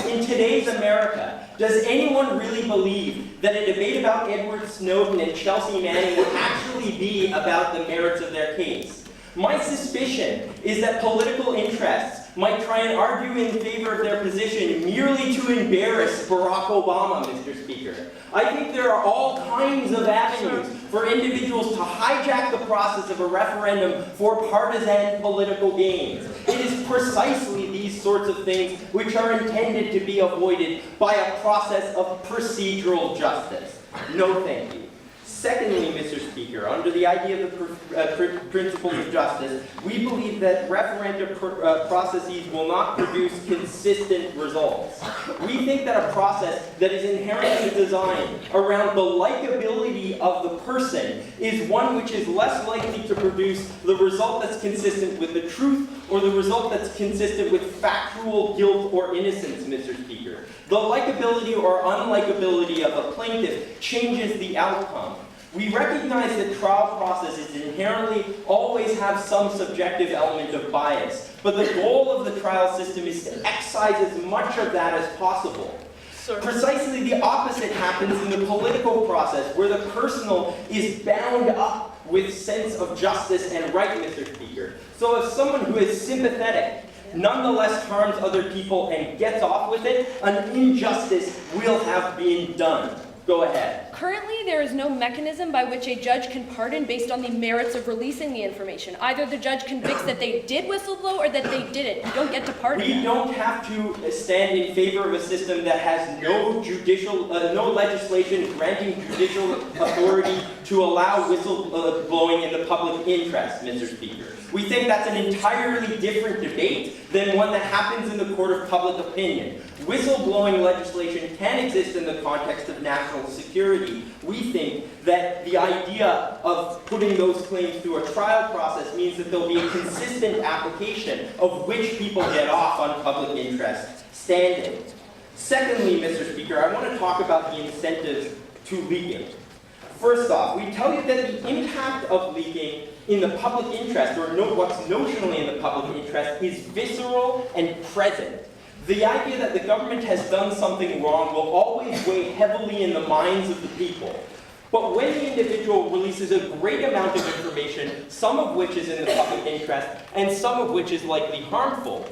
In today's America, does anyone really believe that a debate about Edward Snowden and Chelsea Manning would actually be about the merits of their case? My suspicion is that political interests might try and argue in favor of their position merely to embarrass Barack Obama, Mr. Speaker. I think there are all kinds of avenues for individuals to hijack the process of a referendum for partisan political gains. It is precisely these sorts of things which are intended to be avoided by a process of procedural justice. No, thank you. Secondly, Mr. Speaker, under the idea of the principles of justice, we believe that referendum processes will not produce consistent results. We think that a process that is inherently designed around the likability of the person is one which is less likely to produce the result that's consistent with the truth or the result that's consistent with factual guilt or innocence, Mr. Speaker. The likability or unlikability of a plaintiff changes the outcome. We recognize that trial processes inherently always have some subjective element of bias, but the goal of the trial system is to excise as much of that as possible. Precisely the opposite happens in the political process, where the personal is bound up with sense of justice and right, Mr. Speaker. So if someone who is sympathetic nonetheless harms other people and gets off with it, an injustice will have been done. Go ahead. Currently, there is no mechanism by which a judge can pardon based on the merits of releasing the information. Either the judge convicts that they did whistleblow or that they didn't. You don't get to pardon them. We don't have to stand in favor of a system that has no judicial, no legislation granting judicial authority to allow whistleblowing in the public interest, Mr. Speaker. We think that's an entirely different debate than one that happens in the court of public opinion. Whistleblowing legislation can exist in the context of national security. We think that the idea of putting those claims through a trial process means that there'll be a consistent application of which people get off on public interest standing. Secondly, Mr. Speaker, I want to talk about the incentives to leaking. First off, we tell you that the impact of leaking in the public interest, or what's notionally in the public interest, is visceral and present. The idea that the government has done something wrong will always weigh heavily in the minds of the people. But when the individual releases a great amount of information, some of which is in the public interest, and some of which is likely harmful,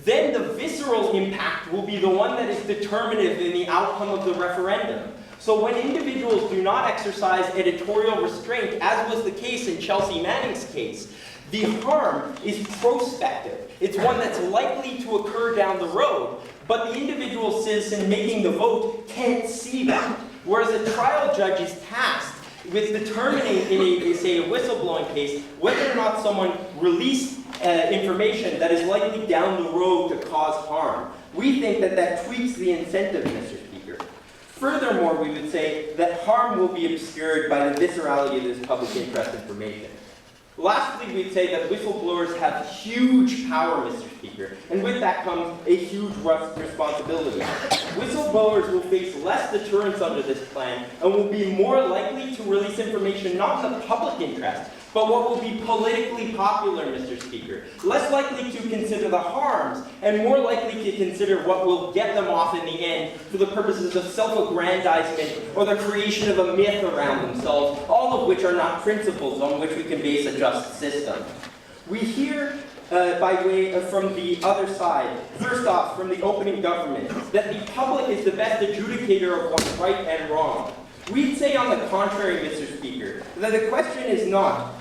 then the visceral impact will be the one that is determinative in the outcome of the referendum. So when individuals do not exercise editorial restraint, as was the case in Chelsea Manning's case, the harm is prospective. It's one that's likely to occur down the road, but the individual citizen making the vote can't see that. Whereas a trial judge is tasked with determining in a whistleblowing case whether or not someone released information that is likely down the road to cause harm. We think that that tweaks the incentive, Mr. Speaker. Furthermore, we would say that harm will be obscured by the viscerality of this public interest information. Lastly, we'd say that whistleblowers have huge power, Mr. Speaker, and with that comes a huge responsibility. Whistleblowers will face less deterrence under this plan and will be more likely to release information not in the public interest, but what will be politically popular, Mr. Speaker. Less likely to consider the harms and more likely to consider what will get them off in the end for the purposes of self-aggrandizement or the creation of a myth around themselves, all of which are not principles on which we can base a just system. We hear by way from the other side, first off, from the opening government, that the public is the best adjudicator of what's right and wrong. We'd say on the contrary, Mr. Speaker, that the question is not,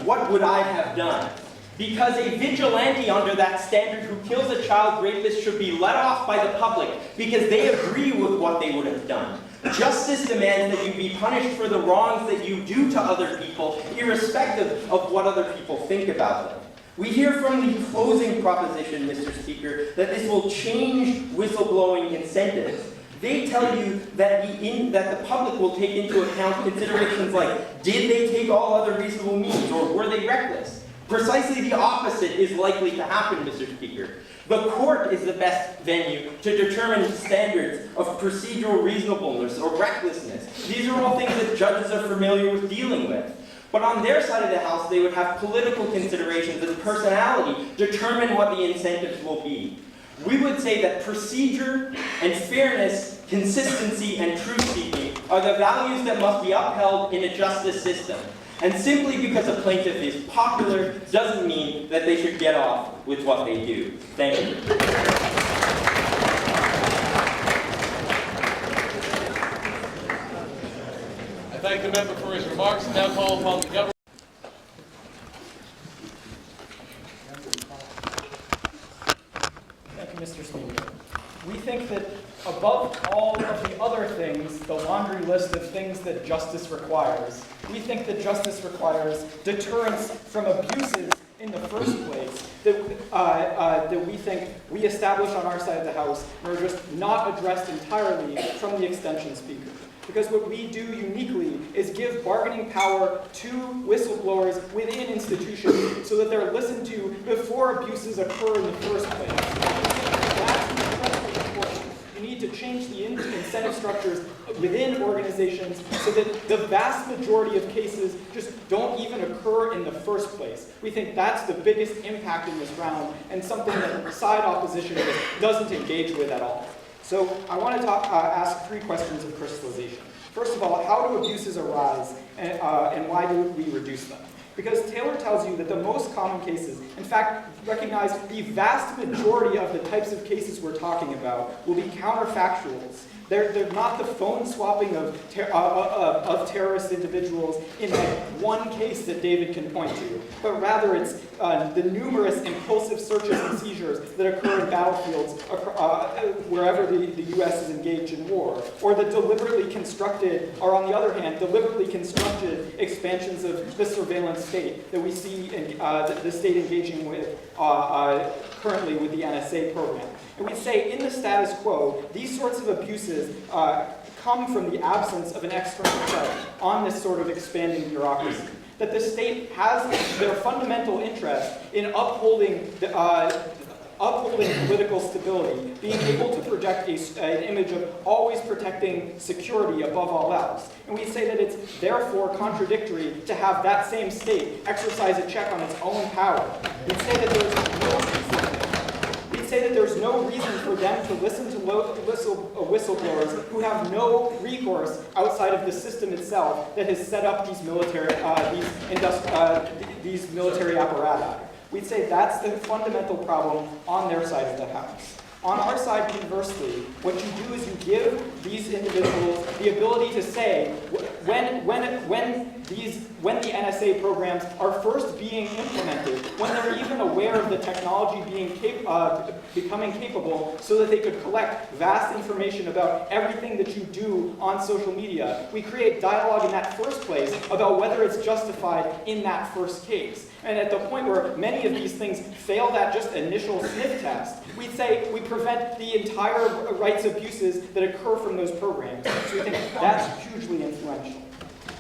what would I have done? Because a vigilante under that standard who kills a child rapist should be let off by the public because they agree with what they would have done. Justice demands that you be punished for the wrongs that you do to other people, irrespective of what other people think about them. We hear from the closing proposition, Mr. Speaker, that this will change whistleblowing incentives. They tell you that the public will take into account considerations like, did they take all other reasonable means, or were they reckless? Precisely the opposite is likely to happen, Mr. Speaker. The court is the best venue to determine standards of procedural reasonableness or recklessness. These are all things that judges are familiar with dealing with. But on their side of the house, they would have political considerations and personality determine what the incentives will be. We would say that procedure and fairness, consistency and truth-seeking are the values that must be upheld in a justice system. And simply because a plaintiff is popular doesn't mean that they should get off with what they do. Thank you. I thank the member for his remarks and now call upon the government. Thank you, Mr. Speaker. We think that above all of the other things, the laundry list of things that justice requires, we think that justice requires deterrence from abuses in the first place that we think we establish on our side of the House and are just not addressed entirely from the extension speaker. Because what we do uniquely is give bargaining power to whistleblowers within institutions so that they're listened to before abuses occur in the first place. That's incredibly important. You need to change the incentive structures within organizations so that the vast majority of cases just don't even occur in the first place. We think that's the biggest impact in this round and something that side opposition doesn't engage with at all. So I want to ask three questions of crystallization. First of all, how do abuses arise and why do we reduce them? Because Taylor tells you that the most common cases, in fact, recognize the vast majority of the types of cases we're talking about will be counterfactuals. They're not the phone swapping of terrorist individuals in that one case that David can point to, but rather it's the numerous impulsive searches and seizures that occur in battlefields wherever the U.S. is engaged in war, or the deliberately constructed, or on the other hand, deliberately constructed expansions of the surveillance state that we see in the state engaging with currently with the NSA program. And we say in the status quo, these sorts of abuses come from the absence of an external check on this sort of expanding bureaucracy. That the state has their fundamental interest in upholding political stability, being able to project an image of always protecting security above all else. And we say that it's therefore contradictory to have that same state exercise a check on its own power. We say that there's no reason for them to listen to whistleblowers who have no recourse outside of the system itself that has set up these military apparatus. We'd say that's the fundamental problem on their side of the house. On our side, conversely, what you do is you give these individuals the ability to say when the NSA programs are first being implemented, when they're even aware of the technology becoming capable, so that they could collect vast information about everything that you do on social media. We create dialogue in that first place about whether it's justified in that first case. And at the point where many of these things fail that just initial sniff test, we say we prevent the entire rights abuses that occur from those programs. So we think that's hugely influential.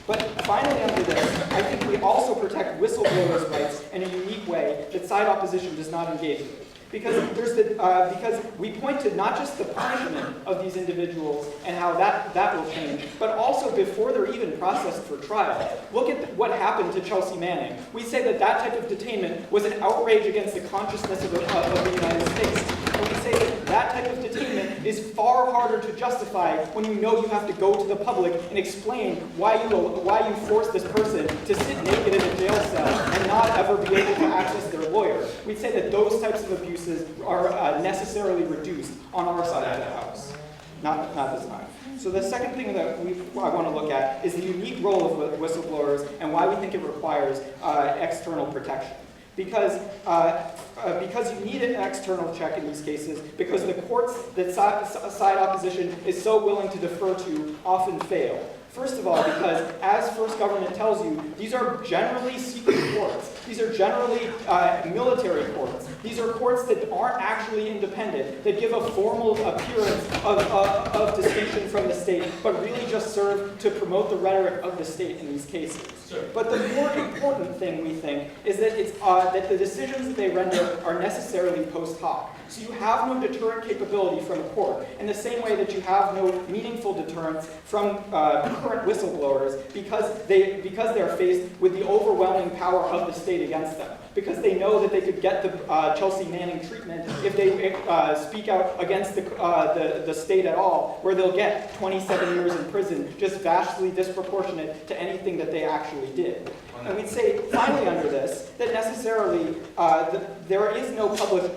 But finally under this, I think we also protect whistleblowers' rights in a unique way that side opposition does not engage with. Because we point to not just the punishment of these individuals and how that will change, but also before they're even processed for trial. Look at what happened to Chelsea Manning. We say that type of detainment was an outrage against the consciousness of the United States. And we say that type of detainment is far harder to justify when you know you have to go to the public and explain why you forced this person to sit naked in a jail cell and not ever be able to access their lawyer. We'd say that those types of abuses are necessarily reduced on our side of the house, not this time. So the second thing that I want to look at is the unique role of whistleblowers and why we think it requires external protection. Because you need an external check in these cases, because the courts that side opposition is so willing to defer to often fail. First of all, because as First Government tells you, these are generally secret courts. These are generally military courts. These are courts that aren't actually independent, that give a formal appearance of distinction from the state, but really just serve to promote the rhetoric of the state in these cases. Sure. But the more important thing, we think, is that that the decisions that they render are necessarily post hoc. So you have no deterrent capability from a court, in the same way that you have no meaningful deterrence from current whistleblowers because they're faced with the overwhelming power of the state against them. Because they know that they could get the Chelsea Manning treatment if they speak out against the state at all, where they'll get 27 years in prison, just vastly disproportionate to anything that they actually did. And we'd say, finally under this, that necessarily there is no public,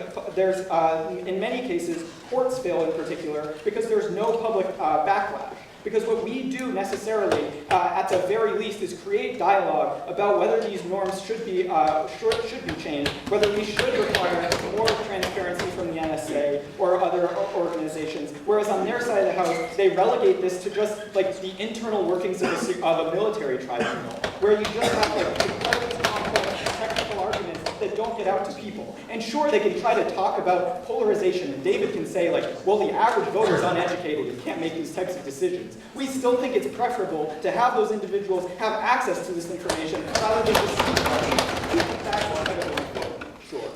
in many cases, courts fail in particular, because there's no public backlash. Because what we do necessarily, at the very least, is create dialogue about whether these norms should be changed, whether we should require more transparency from the NSA or other organizations. Whereas on their side of the house, they relegate this to just like the internal workings of a military tribunal, where you just have like incredibly complex technical arguments that don't get out to people. And sure, they can try to talk about polarization, and David can say like, well, the average voter is uneducated and can't make these types of decisions. We still think it's preferable to have those individuals have access to this information rather than just Sure.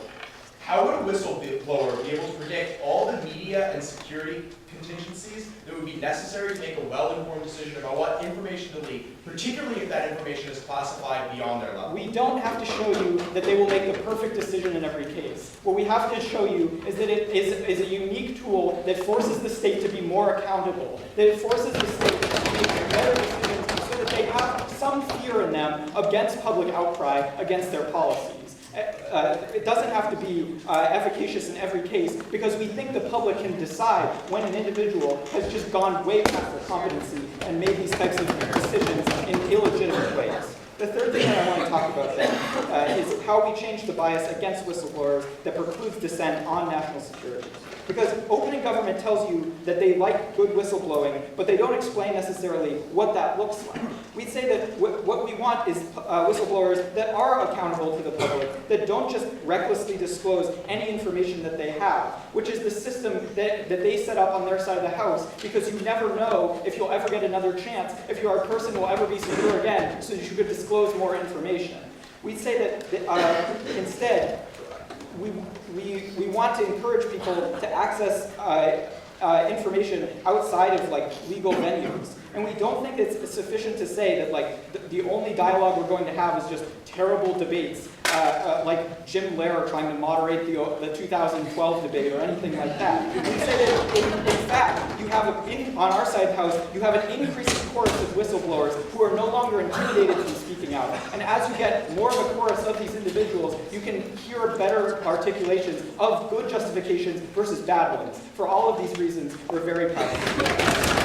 How would a whistleblower be able to predict all the media and security contingencies that would be necessary to make a well-informed decision about what information to leak, particularly if that information is classified beyond their level? We don't have to show you that they will make the perfect decision in every case. What we have to show you is that it is a unique tool that forces the state to be more accountable, that it forces the state to make better decisions so that they have some fear in them against public outcry against their policies. It doesn't have to be efficacious in every case, because we think the public can decide when an individual has just gone way past their competency and made these types of decisions in illegitimate ways. The third thing that I want to talk about then is how we change the bias against whistleblowers that precludes dissent on national security. Because opening government tells you that they like good whistleblowing, but they don't explain necessarily what that looks like. We'd say that what we want is whistleblowers that are accountable to the public, that don't just recklessly disclose any information that they have, which is the system that they set up on their side of the house, because you never know if you'll ever get another chance, if your person will ever be secure again, so you should disclose more information. We'd say that instead, we want to encourage people to access information outside of legal venues. And we don't think it's sufficient to say that the only dialogue we're going to have is just terrible debates, like Jim Lehrer trying to moderate the 2012 debate or anything like that. We say that in fact, you have on our side of the house, you have an increasing chorus of whistleblowers who are no longer intimidated from speaking out. And as you get more of a chorus of these individuals, you can hear better articulations of good justifications versus bad ones. For all of these reasons, we're very proud of you.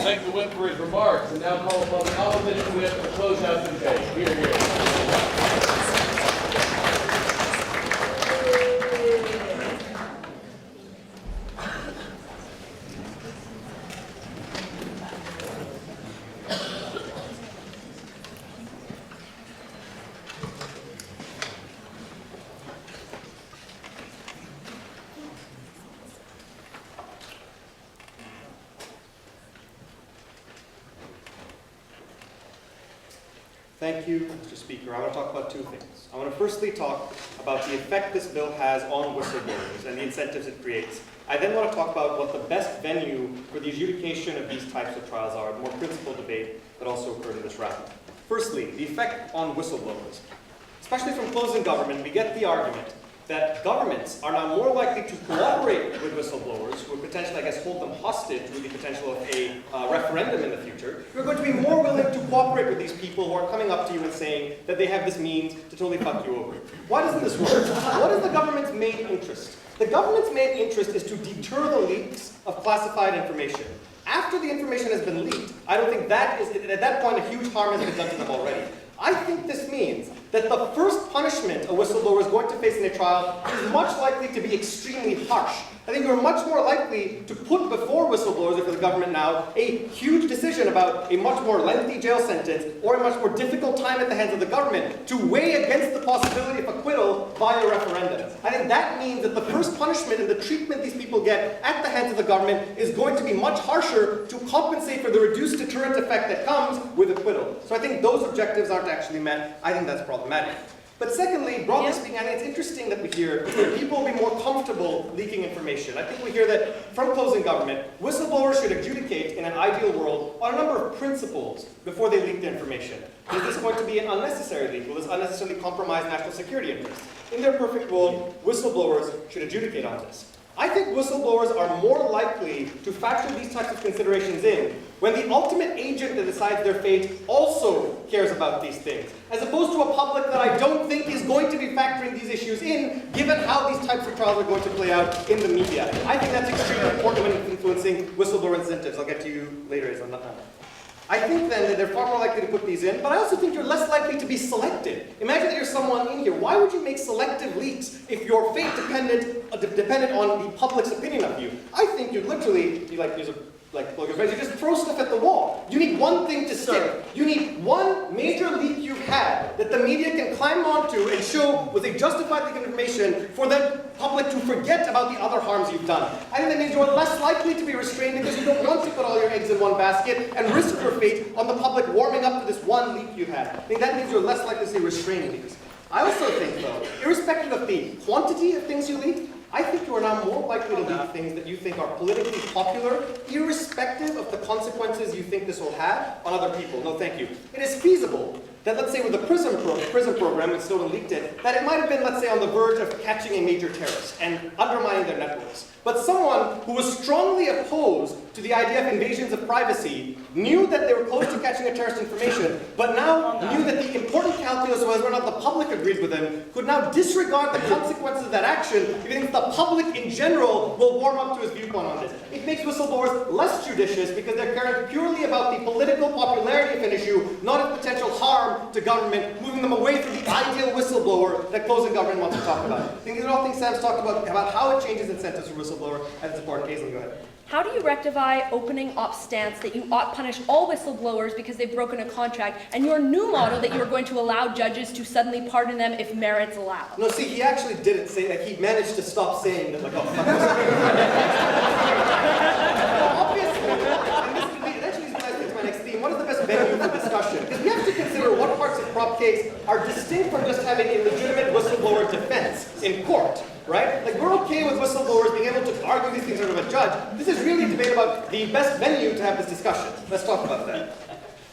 Thank the whip for his remarks, and now call upon the opposition whip to close out the debate. Hear, hear. Thank you, Mr. Speaker. I want to talk about two things. I want to firstly talk about the effect this bill has on whistleblowers and the incentives it creates. I then want to talk about what the best venue for the adjudication of these types of trials are, a more principled debate that also occurred in this round. Firstly, the effect on whistleblowers. Especially from closing government, we get the argument that governments are now more likely to cooperate with whistleblowers who would potentially, hold them hostage with the potential of a referendum in the future. You're going to be more willing to cooperate with these people who are coming up to you and saying that they have this means to totally fuck you over. Why doesn't this work? What is the government's main interest? The government's main interest is to deter the leaks of classified information. After the information has been leaked, I don't think that is, at that point, a huge harm has been done to them already. I think this means that the first punishment a whistleblower is going to face in a trial is much likely to be extremely harsh. I think you're much more likely to put before whistleblowers, or for the government now, a huge decision about a much more lengthy jail sentence or a much more difficult time at the hands of the government to weigh against the possibility of acquittal via referendum. I think that means that the first punishment and the treatment these people get at the hands of the government is going to be much harsher to compensate for the reduced deterrent effect that comes with acquittal. So I think those objectives aren't actually met. I think that's problematic. But secondly, broadly speaking, I think it's interesting that we hear that people will be more comfortable leaking information. I think we hear that from closing government, whistleblowers should adjudicate in an ideal world on a number of principles before they leak the information. Is this going to be an unnecessary leak? Will this unnecessarily compromise national security interests? In their perfect world, whistleblowers should adjudicate on this. I think whistleblowers are more likely to factor these types of considerations in when the ultimate agent that decides their fate also cares about these things, as opposed to a public that I don't think is going to be factoring these issues in, given how these types of trials are going to play out in the media. I think that's extremely important when influencing whistleblower incentives. I'll get to you later, Aislin. I think then that they're far more likely to put these in, but I also think you're less likely to be selective. Imagine that you're someone in here. Why would you make selective leaks if your fate depended on the public's opinion of you? I think you'd literally be like, you just throw stuff at the wall. You need one thing to stick. You need one major leak you've had that the media can climb onto and show was a justified leak of information for the public to forget about the other harms you've done. I think that means you're less likely to be restrained because you don't want to put all your eggs in one basket and risk your fate on the public warming up to this one leak you had. I think that means you're less likely to see restraining leaks. I also think, though, irrespective of the quantity of things you leak, I think you are now more likely to leak things that you think are politically popular, irrespective of the consequences you think this will have on other people. No, thank you. It is feasible that let's say with the prison program, when Snowden leaked it, that it might have been, let's say, on the verge of catching a major terrorist and undermining their networks. But someone who was strongly opposed to the idea of invasions of privacy knew that they were close to catching a terrorist information, but now knew that the important calculus was whether or not the public agreed with him, could now disregard the consequences of that action if he thinks the public in general will warm up to his viewpoint on this. It makes whistleblowers less judicious because they're caring purely about the political popularity of an issue, not its potential harm to government, moving them away from the ideal whistleblower that closing government wants to talk about. I think these are all things Sam's talked about how it changes incentives for whistleblower, and it's important. Aislin, go ahead. How do you rectify opening op stance that you ought punish all whistleblowers because they've broken a contract, and your new model that you are going to allow judges to suddenly pardon them if merits allow? No, see, he actually didn't say that. He managed to stop saying that, like, oh, fuck obviously, and this could be, it actually leads me to my next theme. What is the best venue for discussion? Because we have to consider what parts of prop case are distinct from just having a legitimate whistleblower defense in court. Right? Like, we're okay with whistleblowers being able to argue these things in front of a judge. This is really a debate about the best venue to have this discussion. Let's talk about that.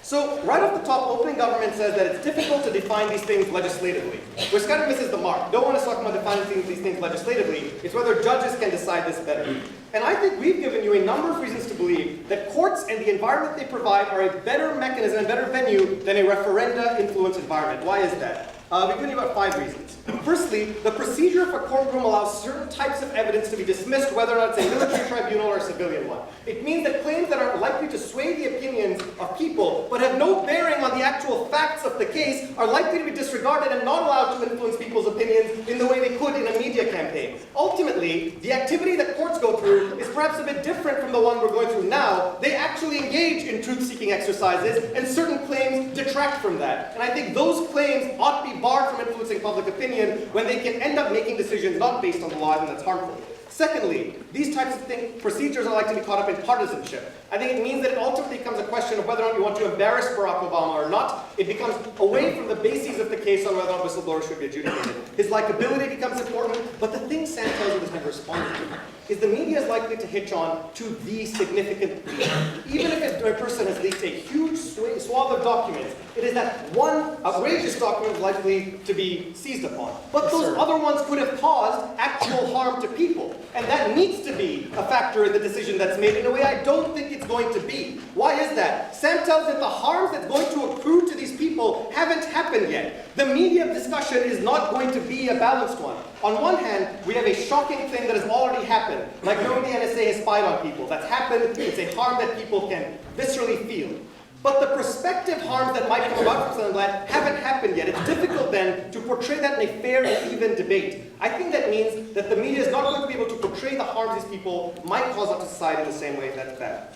So, right off the top, opening government says that it's difficult to define these things legislatively, which kind of misses the mark. No one is talking about defining these things legislatively. It's whether judges can decide this better. And I think we've given you a number of reasons to believe that courts and the environment they provide are a better mechanism and better venue than a referenda-influenced environment. Why is that? We've given you about 5 reasons. Firstly, the procedure of a courtroom allows certain types of evidence to be dismissed, whether or not it's a military tribunal or a civilian one. It means that claims that are likely to sway the opinions of people, but have no bearing on the actual facts of the case, are likely to be disregarded and not allowed to influence people's opinions in the way they could in a media campaign. Ultimately, the activity that courts go through is perhaps a bit different from the one we're going through now. They actually engage in truth-seeking exercises, and certain claims detract from that. And I think those claims ought to be barred from influencing public opinion when they can end up making decisions not based on the law, and that's harmful. Secondly, these types of procedures are likely to be caught up in partisanship. I think it means that it ultimately becomes a question of whether or not you want to embarrass Barack Obama or not. It becomes away from the bases of the case on whether or not whistleblowers should be adjudicated. His likability becomes important, but the thing Sam tells you is never responded to is the media is likely to hitch on to the significant leak. Even if a person has leaked a huge swath of documents, it is that one outrageous document likely to be seized upon. But those other ones could have caused actual harm to people. And that needs to be a factor in the decision that's made in a way I don't think it's going to be. Why is that? Sam tells that the harms that's going to accrue to these people haven't happened yet. The media discussion is not going to be a balanced one. On one hand, we have a shocking thing that has already happened, like knowing the NSA has spied on people. That's happened. It's a harm that people can viscerally feel. But the prospective harms that might come about from something like that haven't happened yet. It's difficult then to portray that in a fair and even debate. I think that means that the media is not going to be able to portray the harms these people might cause up to society in the same way that's bad.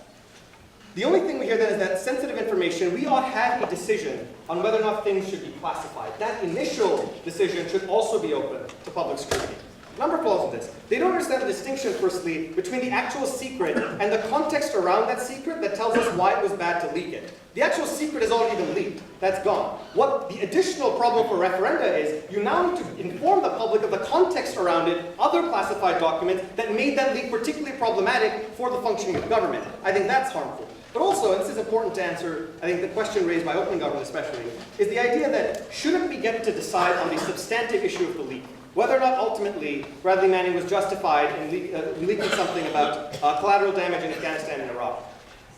The only thing we hear then is that sensitive information, we ought to have a decision on whether or not things should be classified. That initial decision should also be open to public scrutiny. Number falls in this. They don't understand the distinction, firstly, between the actual secret and the context around that secret that tells us why it was bad to leak it. The actual secret has already been leaked. That's gone. What the additional problem for referenda is, you now need to inform the public of the context around it, other classified documents that made that leak particularly problematic for the functioning of government. I think that's harmful. But also, and this is important to answer, I think the question raised by opening government especially, is the idea that shouldn't we get to decide on the substantive issue of the leak? Whether or not ultimately Bradley Manning was justified in leaking something about collateral damage in Afghanistan and Iraq.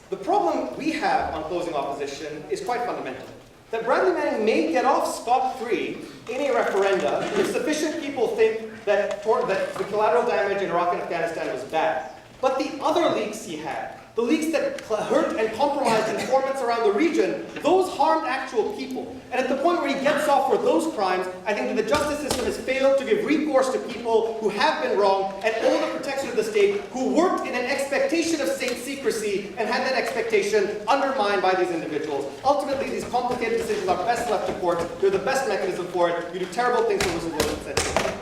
The problem we have on closing opposition is quite fundamental. That Bradley Manning may get off scot-free in a referenda if sufficient people think that the collateral damage in Iraq and Afghanistan was bad. But the other leaks he had, the leaks that hurt and compromised informants around the region, those harmed actual people. And at the point where he gets off for those crimes, I think that the justice system has failed to give recourse to people who have been wronged and all the protection of the state who worked in an expectation of state secrecy and had that expectation undermined by these individuals. Ultimately, these complicated decisions are best left to courts. They're the best mechanism for it. You do terrible things for whistleblowers.